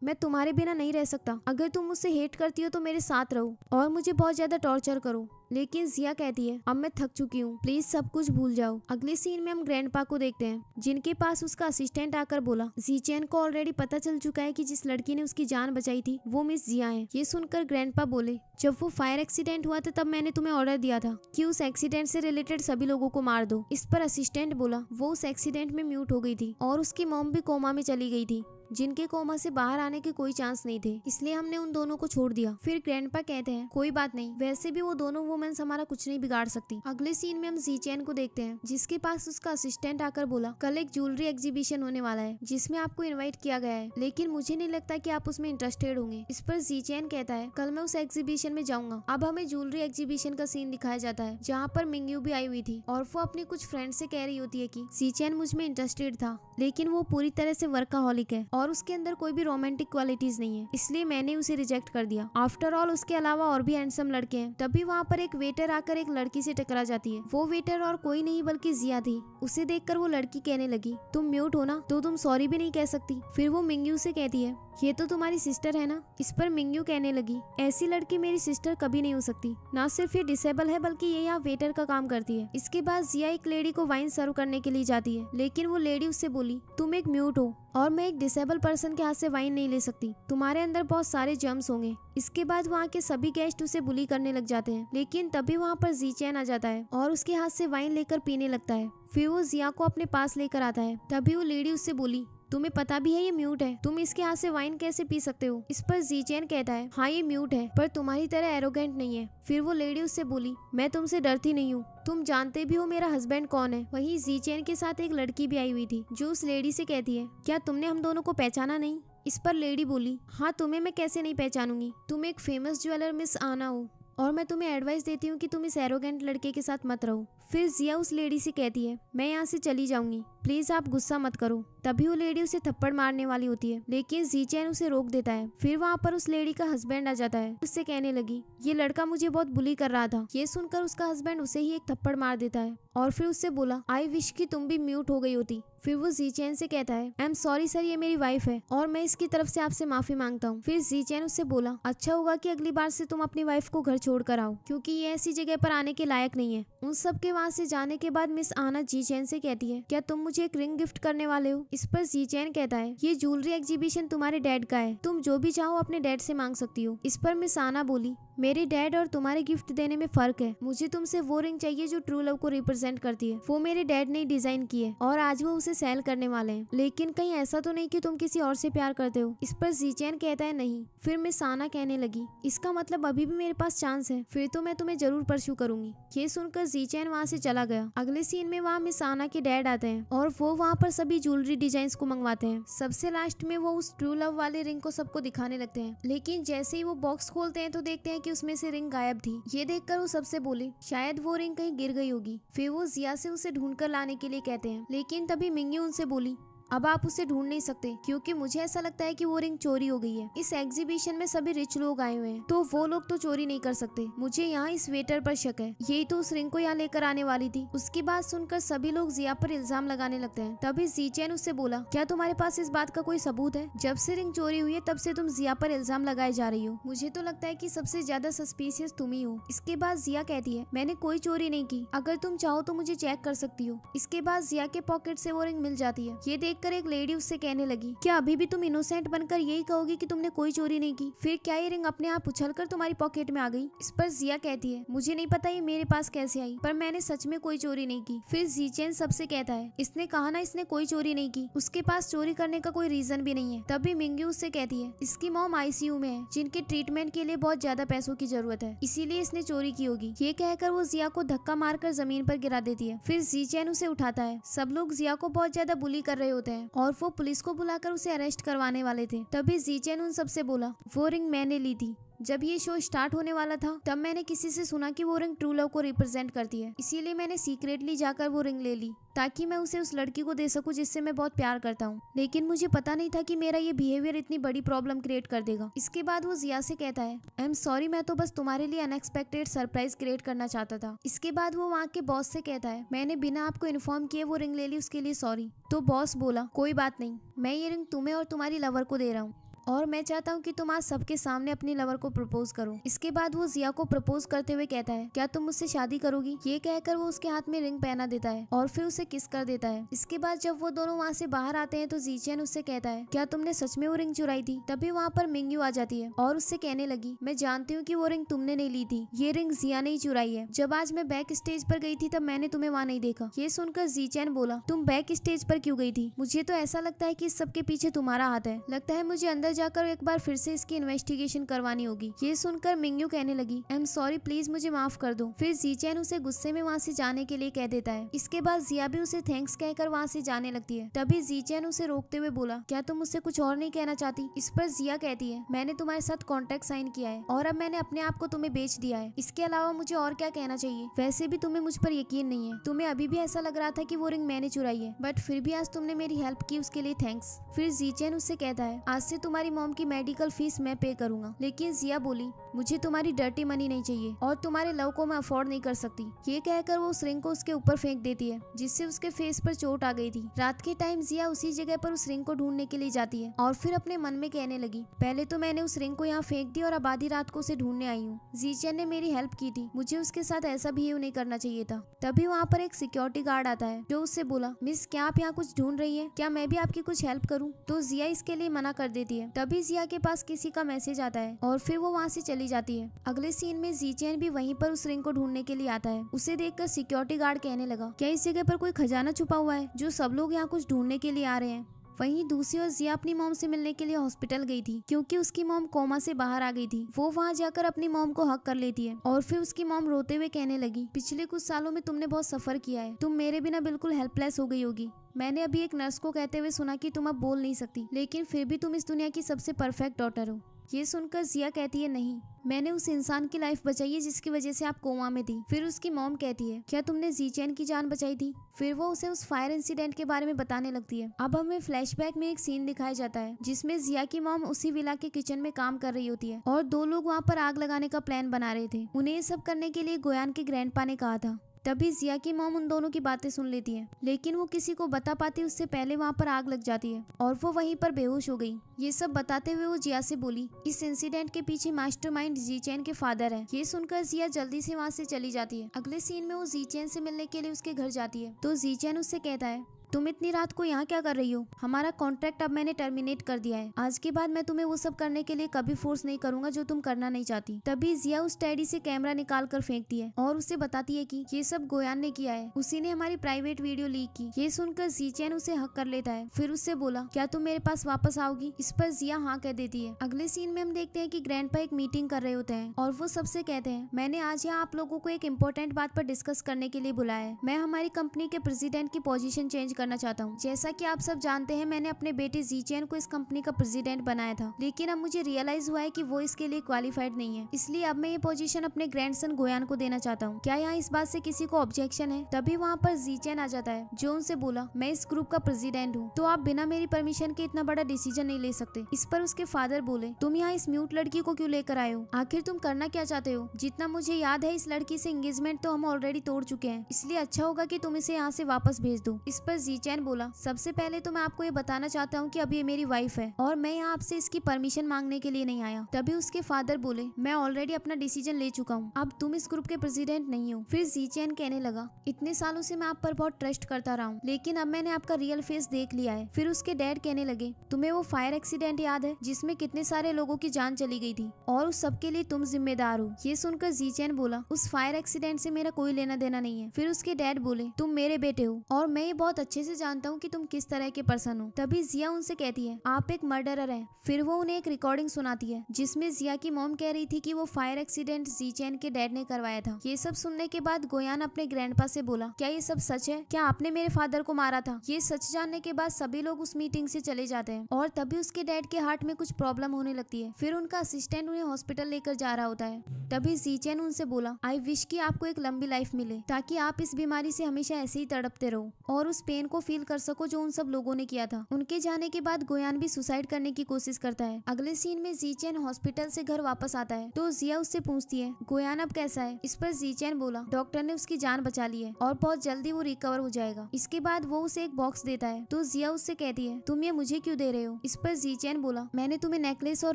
मैं तुम्हारे बिना नहीं रह सकता। अगर तुम मुझसे हेट करती हो तो मेरे साथ रहो और मुझे बहुत ज्यादा टॉर्चर करो। लेकिन जिया कहती है, अब मैं थक चुकी हूँ, प्लीज सब कुछ भूल जाओ। अगले सीन में हम ग्रैंडपा को देखते हैं, जिनके पास उसका असिस्टेंट आकर बोला, जीचैन को ऑलरेडी पता चल चुका है कि जिस लड़की ने उसकी जान बचाई थी वो मिस जिया है। ये सुनकर ग्रैंडपा बोले, जब वो फायर एक्सीडेंट हुआ था तब मैंने तुम्हें ऑर्डर दिया था कि उस एक्सीडेंट से रिलेटेड सभी लोगों को मार दो। इस पर असिस्टेंट बोला, वो उस एक्सीडेंट में म्यूट हो गई थी और उसकी मॉम भी कोमा में चली गई थी, जिनके कोमा से बाहर आने के कोई चांस नहीं थे, इसलिए हमने उन दोनों को छोड़ दिया। फिर ग्रैंडपा कहते हैं, कोई बात नहीं, वैसे भी वो दोनों वुमेन्स हमारा कुछ नहीं बिगाड़ सकती। अगले सीन में हम जीचैन को देखते हैं, जिसके पास उसका असिस्टेंट आकर बोला, कल एक ज्वेलरी एग्जीबिशन होने वाला है जिसमें आपको इनवाइट किया गया है, लेकिन मुझे नहीं लगता कि आप उसमें इंटरेस्टेड होंगे। इस पर जीचैन कहता है, कल मैं उस एग्जीबिशन में जाऊंगा। अब हमें ज्वेलरी एग्जीबिशन का सीन दिखाया जाता है जहाँ पर मिंगयू भी आई हुई थी और वो अपनी कुछ फ्रेंड से कह रही होती है कि जीचैन मुझ में इंटरेस्टेड था, लेकिन वो पूरी तरह से वर्काहॉलिक है और उसके अंदर कोई भी रोमांटिक क्वालिटीज नहीं है, इसलिए मैंने उसे रिजेक्ट कर दिया। आफ्टर ऑल उसके अलावा और भी हैंडसम लड़के हैं। तभी वहाँ पर एक वेटर आकर एक लड़की से टकरा जाती है। वो वेटर और कोई नहीं बल्कि जिया थी। उसे देखकर वो लड़की कहने लगी, तुम म्यूट हो ना, तो तुम सॉरी भी नहीं कह सकती। फिर वो मिंगयू से कहती है, ये तो तुम्हारी सिस्टर है ना? इस पर मिंगयू कहने लगी, ऐसी लड़की मेरी सिस्टर कभी नहीं हो सकती। ना सिर्फ ये डिसेबल है बल्कि ये यहाँ वेटर का काम करती है। इसके बाद जिया एक लेडी को वाइन सर्व करने के लिए जाती है, लेकिन वो लेडी उससे बोली, तुम एक म्यूट हो और मैं एक डिसेबल पर्सन के हाथ से वाइन नहीं ले सकती, तुम्हारे अंदर बहुत सारे जर्म्स होंगे। इसके बाद वहाँ के सभी गेस्ट उसे बुली करने लग जाते हैं, लेकिन तभी वहाँ पर जीचैन आ जाता है और उसके हाथ से वाइन लेकर पीने लगता है। फिर वो जिया को अपने पास लेकर आता है। तभी वो लेडी उससे बोली, तुम्हें पता भी है ये म्यूट है, तुम इसके हाथ से वाइन कैसे पी सकते हो? इस पर जीचैन कहता है, हाँ ये म्यूट है पर तुम्हारी तरह एरोगेंट नहीं है। फिर वो लेडी उससे बोली, मैं तुमसे डरती नहीं हूँ, तुम जानते भी हो मेरा हस्बैंड कौन है। वहीं जीचैन के साथ एक लड़की भी आई हुई थी जो उस लेडी से कहती है, क्या तुमने हम दोनों को पहचाना नहीं? इस पर लेडी बोली, हाँ तुम्हें मैं कैसे नहीं पहचानूंगी, तुम एक फेमस ज्वेलर मिस आना हो और मैं तुम्हें एडवाइस देती हूँ कि तुम इस एरोगेंट लड़के के साथ मत रहो। फिर जिया उस लेडी से कहती है, मैं यहाँ से चली जाऊंगी, प्लीज आप गुस्सा मत करो। तभी वो लेडी उसे थप्पड़ मारने वाली होती है, लेकिन जीचैन उसे रोक देता है। फिर वहाँ पर उस लेडी का हस्बैंड आ जाता है, उससे कहने लगी, ये लड़का मुझे बहुत बुली कर रहा था। ये सुनकर उसका हस्बैंड उसे ही एक थप्पड़ मार देता है और फिर उससे बोला, आई विश कि तुम भी म्यूट हो गई होती। फिर वो जीचैन से कहता है, आई एम सॉरी सर, ये मेरी वाइफ है और मैं इसकी तरफ से आपसे माफी मांगता हूँ। फिर जीचैन उससे बोला, अच्छा होगा कि अगली बार से तुम अपनी वाइफ को घर छोड़ कर आओ, क्योंकि ये ऐसी जगह पर आने के लायक नहीं है। उन सब के वहाँ से जाने के बाद मिस आना जीचैन से कहती है, क्या तुम मुझे एक रिंग गिफ्ट करने वाले हो? इस पर जीचैन कहता है, ये ज्वेलरी एग्जीबिशन तुम्हारे डैड का है, तुम जो भी चाहो अपने डैड से मांग सकती हो। इस पर मिस आना बोली, मेरे डैड और तुम्हारे गिफ्ट देने में फर्क है, मुझे तुमसे वो रिंग चाहिए जो ट्रू लव को रिप्रेजेंट करती है। वो मेरे डैड ने डिजाइन की है और आज वो उसे सेल करने वाले हैं, लेकिन कहीं ऐसा तो नहीं कि तुम किसी और से प्यार करते हो? इस पर जीचैन कहता है, नहीं। फिर मिस आना कहने लगी, इसका मतलब अभी भी मेरे पास चांस है, फिर तो मैं तुम्हें जरूर परस्यू करूंगी। ये सुनकर जीचैन वहाँ से चला गया। अगले सीन में वहाँ मिस आना के डैड आते हैं और वो वहाँ पर सभी ज्वेलरी डिजाइन को मंगवाते हैं। सबसे लास्ट में वो उस ट्रू लव वाले रिंग को सबको दिखाने लगते हैं, लेकिन जैसे ही वो बॉक्स खोलते हैं तो देखते हैं कि उसमें से रिंग गायब थी। ये देखकर वो सबसे बोले, शायद वो रिंग कहीं गिर गई होगी। फिर वो जिया से उसे ढूंढकर लाने के लिए कहते हैं, लेकिन तभी मिंगयू उनसे बोली, अब आप उसे ढूंढ नहीं सकते क्योंकि मुझे ऐसा लगता है कि वो रिंग चोरी हो गई है। इस एग्जीबिशन में सभी रिच लोग आए हुए हैं तो वो लोग तो चोरी नहीं कर सकते। मुझे यहाँ इस वेटर पर शक है, यही तो उस रिंग को यहाँ लेकर आने वाली थी। उसकी बात सुनकर सभी लोग जिया पर इल्जाम लगाने लगते हैं। तभी जीचैन उससे बोला, क्या तुम्हारे पास इस बात का कोई सबूत है? जब से रिंग चोरी हुई है तब से तुम जिया पर इल्जाम लगाए जा रही हो। मुझे तो लगता है कि सबसे ज्यादा सस्पिशियस तुम ही हो। इसके बाद जिया कहती है, मैंने कोई चोरी नहीं की, अगर तुम चाहो तो मुझे चेक कर सकती हो। इसके बाद जिया के पॉकेट से वो रिंग मिल जाती है। ये देखकर एक लेडी उससे कहने लगी, क्या अभी भी तुम इनोसेंट बनकर यही कहोगी कि तुमने कोई चोरी नहीं की? फिर क्या ये रिंग अपने आप उछलकर तुम्हारी पॉकेट में आ गई? इस पर जिया कहती है, मुझे नहीं पता ये मेरे पास कैसे आई, पर मैंने सच में कोई चोरी नहीं की। फिर जीचैन सबसे कहता है, इसने कहा ना इसने कोई चोरी नहीं की, उसके पास चोरी करने का कोई रीजन भी नहीं है। तभी मिंग्यू उससे कहती है, इसकी मॉम आईसीयू में है, जिनके ट्रीटमेंट के लिए बहुत ज्यादा पैसों की जरूरत है, इसीलिए इसने चोरी की होगी। ये कहकर वो जिया को धक्का मारकर जमीन पर गिरा देती है। फिर जीचैन उसे उठाता है। सब लोग जिया को बहुत ज्यादा बुली कर रहे होते हैं और वो पुलिस को बुलाकर उसे अरेस्ट करवाने वाले थे। तभी जीचैन उन सबसे बोला, वो रिंग मैंने ली थी। जब ये शो स्टार्ट होने वाला था तब मैंने किसी से सुना कि वो रिंग ट्रू लव को रिप्रेजेंट करती है, इसीलिए मैंने सीक्रेटली जाकर वो रिंग ले ली ताकि मैं उसे उस लड़की को दे सकूं जिससे मैं बहुत प्यार करता हूँ। लेकिन मुझे पता नहीं था कि मेरा ये बिहेवियर इतनी बड़ी प्रॉब्लम क्रिएट कर देगा। इसके बाद वो जिया से कहता है, आई एम सॉरी, मैं तो बस तुम्हारे लिए अनएक्सपेक्टेड सरप्राइज क्रिएट करना चाहता था। इसके बाद वो वहाँ के बॉस से कहता है, मैंने बिना आपको इन्फॉर्म किए वो रिंग ले ली, उसके लिए सॉरी। तो बॉस बोला, कोई बात नहीं, मैं ये रिंग तुम्हें और तुम्हारी लवर को दे रहा हूँ और मैं चाहता हूँ कि तुम आज सबके सामने अपनी लवर को प्रपोज करो। इसके बाद वो जिया को प्रपोज करते हुए कहता है, क्या तुम मुझसे शादी करोगी? ये कहकर वो उसके हाथ में रिंग पहना देता है और फिर उसे किस कर देता है। इसके बाद जब वो दोनों वहाँ से बाहर आते हैं तो जीचैन उससे कहता है, क्या तुमने सच में वो रिंग चुराई थी? तभी वहाँ पर मिंग्यू आ जाती है और उससे कहने लगी, मैं जानती हूँ कि वो रिंग तुमने नहीं ली थी, ये रिंग जिया ने ही चुराई है। जब आज मैं बैक स्टेज पर गई थी तब मैंने तुम्हें वहाँ नहीं देखा। ये सुनकर जीचैन बोला, तुम बैक स्टेज पर क्यों गई थी? मुझे तो ऐसा लगता है कि इस सब के पीछे तुम्हारा हाथ है। लगता है मुझे अंदर जाकर एक बार फिर से इसकी इन्वेस्टिगेशन करवानी होगी। ये सुनकर मिंग्यू कहने लगी, आई एम सॉरी, प्लीज मुझे माफ कर दो। फिर जीचैन उसे गुस्से में वहाँ से जाने के लिए कह देता है। इसके बाद जिया भी उसे थैंक्स कहकर वहाँ से जाने लगती है। तभी जीचैन उसे रोकते हुए बोला, क्या तुम मुझसे कुछ और नहीं कहना चाहती? इस पर जिया कहती है, मैंने तुम्हारे साथ कॉन्ट्रैक्ट साइन किया है और अब मैंने अपने आप को तुम्हें बेच दिया है, इसके अलावा मुझे और क्या कहना चाहिए? वैसे भी तुम्हें मुझ पर यकीन नहीं है, तुम्हें अभी भी ऐसा लग रहा था कि वो रिंग मैंने चुराई है, बट फिर भी आज तुमने मेरी हेल्प की, उसके लिए थैंक्स। फिर जीचैन उससे कहता है, आज से तुम्हारी मॉम की मेडिकल फीस मैं पे करूंगा। लेकिन जिया बोली, मुझे तुम्हारी डर्टी मनी नहीं चाहिए और तुम्हारे लव को मैं अफोर्ड नहीं कर सकती। ये कहकर वो उस रिंग को उसके ऊपर फेंक देती है जिससे उसके फेस पर चोट आ गई थी। रात के टाइम जिया उसी जगह पर उस रिंग को ढूंढने के लिए जाती है और फिर अपने मन में कहने लगी, पहले तो मैंने उस रिंग को यहाँ फेंक दी और अब आधी रात को उसे ढूंढने आई हूँ। जीचैन ने मेरी हेल्प की थी, मुझे उसके साथ ऐसा बिहेव नहीं करना चाहिए था। तभी वहाँ पर एक सिक्योरिटी गार्ड आता है जो उससे बोला, मिस क्या आप यहाँ कुछ ढूंढ रही है? क्या मैं भी आपकी कुछ हेल्प करूँ? तो जिया इसके लिए मना कर देती है। तभी जिया के पास किसी का मैसेज आता है और फिर वो वहाँ से चली जाती है। अगले सीन में जीचैन भी वहीं पर उस रिंग को ढूंढने के लिए आता है। उसे देखकर सिक्योरिटी गार्ड कहने लगा, क्या इस जगह पर कोई खजाना छुपा हुआ है जो सब लोग यहाँ कुछ ढूंढने के लिए आ रहे हैं? वहीं दूसरी ओर जिया अपनी मॉम से मिलने के लिए हॉस्पिटल गई थी क्योंकि उसकी मॉम कोमा से बाहर आ गई थी। वो वहां जाकर अपनी मॉम को हक कर लेती है और फिर उसकी मॉम रोते हुए कहने लगी, पिछले कुछ सालों में तुमने बहुत सफर किया है, तुम मेरे बिना बिल्कुल हेल्पलेस हो गई होगी। मैंने अभी एक नर्स को कहते हुए सुना कि तुम अब बोल नहीं सकती, लेकिन फिर भी तुम इस दुनिया की सबसे परफेक्ट डॉटर हो। ये सुनकर जिया कहती है, नहीं, मैंने उस इंसान की लाइफ बचाई है जिसकी वजह से आप कोमा में थी। फिर उसकी मॉम कहती है, क्या तुमने जीचैन की जान बचाई थी? फिर वो उसे उस फायर इंसिडेंट के बारे में बताने लगती है। अब हमें फ्लैशबैक में एक सीन दिखाया जाता है जिसमें जिया की मॉम उसी विला के किचन में काम कर रही होती है और दो लोग वहाँ पर आग लगाने का प्लान बना रहे थे। उन्हें ये सब करने के लिए गोयान के ग्रैंडपा ने कहा था। तभी जिया की मॉम उन दोनों की बातें सुन लेती है, लेकिन वो किसी को बता पाती उससे पहले वहाँ पर आग लग जाती है और वो वहीं पर बेहोश हो गई। ये सब बताते हुए वो जिया से बोली, इस इंसिडेंट के पीछे मास्टरमाइंड जीचैन के फादर है। ये सुनकर जिया जल्दी से वहाँ से चली जाती है। अगले सीन में वो जीचैन से मिलने के लिए उसके घर जाती है तो जीचैन उससे कहता है, तुम इतनी रात को यहाँ क्या कर रही हो? हमारा कॉन्ट्रैक्ट अब मैंने टर्मिनेट कर दिया है। आज के बाद मैं तुम्हें वो सब करने के लिए कभी फोर्स नहीं करूंगा जो तुम करना नहीं चाहती। तभी जिया उस टैडी से कैमरा निकाल कर फेंकती है और उसे बताती है कि ये सब गोयान ने किया है, उसी ने हमारी प्राइवेट वीडियो लीक की। ये सुनकर जीचैन उसे हक कर लेता है। फिर उससे बोला, क्या तुम मेरे पास वापस आओगी? इस पर जिया हाँ कह देती है। अगले सीन में हम देखते हैं कि ग्रैंडपा एक मीटिंग कर रहे होते हैं और वो सबसे कहते हैं, मैंने आज यहाँ आप लोगों को एक इम्पोर्टेंट बात पर डिस्कस करने के लिए बुलाया है। मैं हमारी कंपनी के प्रेसिडेंट की पोजीशन चेंज करना चाहता हूँ। जैसा कि आप सब जानते हैं, मैंने अपने बेटे जीचेन को इस कंपनी का प्रेसिडेंट बनाया था, लेकिन अब मुझे रियलाइज हुआ है कि वो इसके लिए क्वालिफाइड नहीं है, इसलिए अब मैं ये पोजीशन अपने ग्रैंडसन गोयान को देना चाहता हूँ। क्या यहाँ इस बात से किसी को ऑब्जेक्शन है? तभी वहाँ पर जीचेन आ जाता है, जो उनसे बोला, मैं इस ग्रुप का प्रेसिडेंट हूँ, तो आप बिना मेरी परमिशन के इतना बड़ा डिसीजन नहीं ले सकते। इस पर उसके फादर बोले, तुम यहाँ इस म्यूट लड़की को क्यों लेकर आए हो? आखिर तुम करना क्या चाहते हो? जितना मुझे याद है, इस लड़की से एंगेजमेंट तो हम ऑलरेडी तोड़ चुके हैं, इसलिए अच्छा होगा कि तुम इसे यहाँ से वापस भेज दो। इस पर जीचेन बोला, सबसे पहले तो मैं आपको ये बताना चाहता हूँ कि अब ये मेरी वाइफ है और मैं यहाँ आपसे इसकी परमिशन मांगने के लिए नहीं आया। तभी उसके फादर बोले, मैं ऑलरेडी अपना डिसीजन ले चुका हूँ, अब तुम इस ग्रुप के प्रेसिडेंट नहीं हो। फिर जीचेन कहने लगा, इतने सालों से मैं आप पर बहुत ट्रस्ट करता रहा हूँ, लेकिन अब मैंने आपका रियल फेस देख लिया है। फिर उसके डैड कहने लगे, तुम्हें वो फायर एक्सीडेंट याद है जिसमें कितने सारे लोगों की जान चली गई थी और उस सब के लिए तुम जिम्मेदार हो? ये सुनकर जीचेन बोला, उस फायर एक्सीडेंट से मेरा कोई लेना देना नहीं है। फिर उसके डैड बोले, तुम मेरे बेटे हो और मैं ये बहुत अच्छे से जानता हूँ कि तुम किस तरह के पर्सन हो। तभी जिया उनसे कहती है, आप एक मर्डरर हैं। फिर वो उन्हें एक रिकॉर्डिंग सुनाती है जिसमें जिया की मॉम कह रही थी कि वो फायर एक्सीडेंट जीचेन के डैड ने करवाया था। ये सब सुनने के बाद गोयान अपने ग्रैंडपा से बोला, क्या ये सब सच है? क्या आपने मेरे फादर को मारा था? ये सच जानने के बाद सभी लोग उस मीटिंग से चले जाते हैं और तभी उसके डैड के हार्ट में कुछ प्रॉब्लम होने लगती है। फिर उनका असिस्टेंट उन्हें हॉस्पिटल लेकर जा रहा होता है। तभी जीचेन उनसे बोला, आई विश कि आपको एक लंबी लाइफ मिले ताकि आप इस बीमारी से हमेशा ऐसे ही तड़पते रहो और उस पेन को फील कर सको जो उन सब लोगों ने किया था। उनके जाने के बाद गोयान भी सुसाइड करने की कोशिश करता है। अगले सीन में जीचेन हॉस्पिटल से घर वापस आता है तो जिया उससे पूछती है, गोयान अब कैसा है? इस पर जीचेन बोला, डॉक्टर ने उसकी जान बचा ली है और बहुत जल्दी वो रिकवर हो जाएगा। इसके बाद वो उसे एक बॉक्स देता है तो जिया उससे कहती है, तुम ये मुझे क्यों दे रहे हो? इस पर जीचेन बोला, मैंने तुम्हें नेकलेस और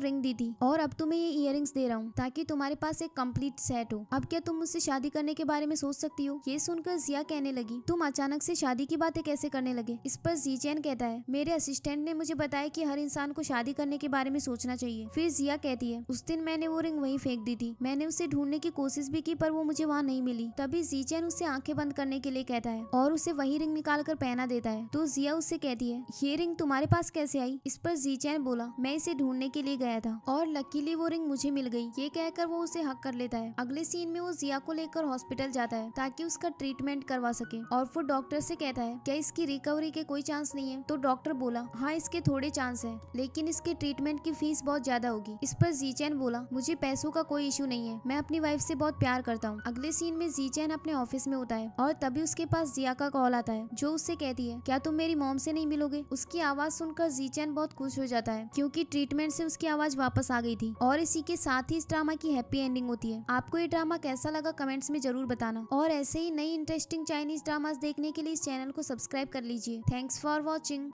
रिंग दी थी और अब तुम्हें ये इयररिंग्स दे रहा हूँ ताकि तुम्हारे पास एक कंप्लीट सेट हो। अब क्या तुम मुझसे शादी करने के बारे में सोच सकती हो? ये सुनकर जिया कहने लगी, तुम अचानक से शादी की बातें कैसे करने लगे? इस पर जीचेन कहता है, मेरे असिस्टेंट ने मुझे बताया कि हर इंसान को शादी करने के बारे में सोचना चाहिए। फिर जिया कहती है, उस दिन मैंने वो रिंग वहीं फेंक दी थी, मैंने उसे ढूंढने की कोशिश भी की पर वो मुझे वहाँ नहीं मिली। तभी जीचेन उससे आंखें बंद करने के लिए कहता है और उसे वही रिंग निकाल कर पहना देता है। तो जिया उससे कहती है, ये रिंग तुम्हारे पास कैसे आई? इस पर जीचेन बोला, मैं इसे ढूंढने के लिए गया था और लकीली वो रिंग मुझे मिल गई। ये कहकर वो उसे हक कर लेता है। अगले सीन में वो जिया को लेकर हॉस्पिटल जाता है ताकि उसका ट्रीटमेंट करवा सके और वो डॉक्टर से कहता है, क्या इसकी रिकवरी के कोई चांस नहीं है? तो डॉक्टर बोला, हाँ इसके थोड़े चांस है, लेकिन इसके ट्रीटमेंट की फीस बहुत ज्यादा होगी। इस पर जीचेन बोला, मुझे पैसों का कोई इशू नहीं है, मैं अपनी वाइफ से बहुत प्यार करता हूँ। अगले सीन में जीचेन अपने ऑफिस में होता है और तभी उसके पास जिया का कॉल आता है जो उससे कहती है, क्या तुम मेरी मॉम से नहीं मिलोगे? उसकी आवाज सुनकर जीचेन बहुत खुश हो जाता है क्योंकि ट्रीटमेंट से उसकी आवाज वापस आ गई थी। और इसी के साथ ही इस ड्रामा की हैप्पी एंडिंग होती है। आपको ये ड्रामा कैसा लगा कमेंट्स में जरूर बताना और ऐसे ही नई इंटरेस्टिंग चाइनीज ड्रामास देखने के लिए इस चैनल को सब्सक्राइब कर लीजिए। Thanks for watching.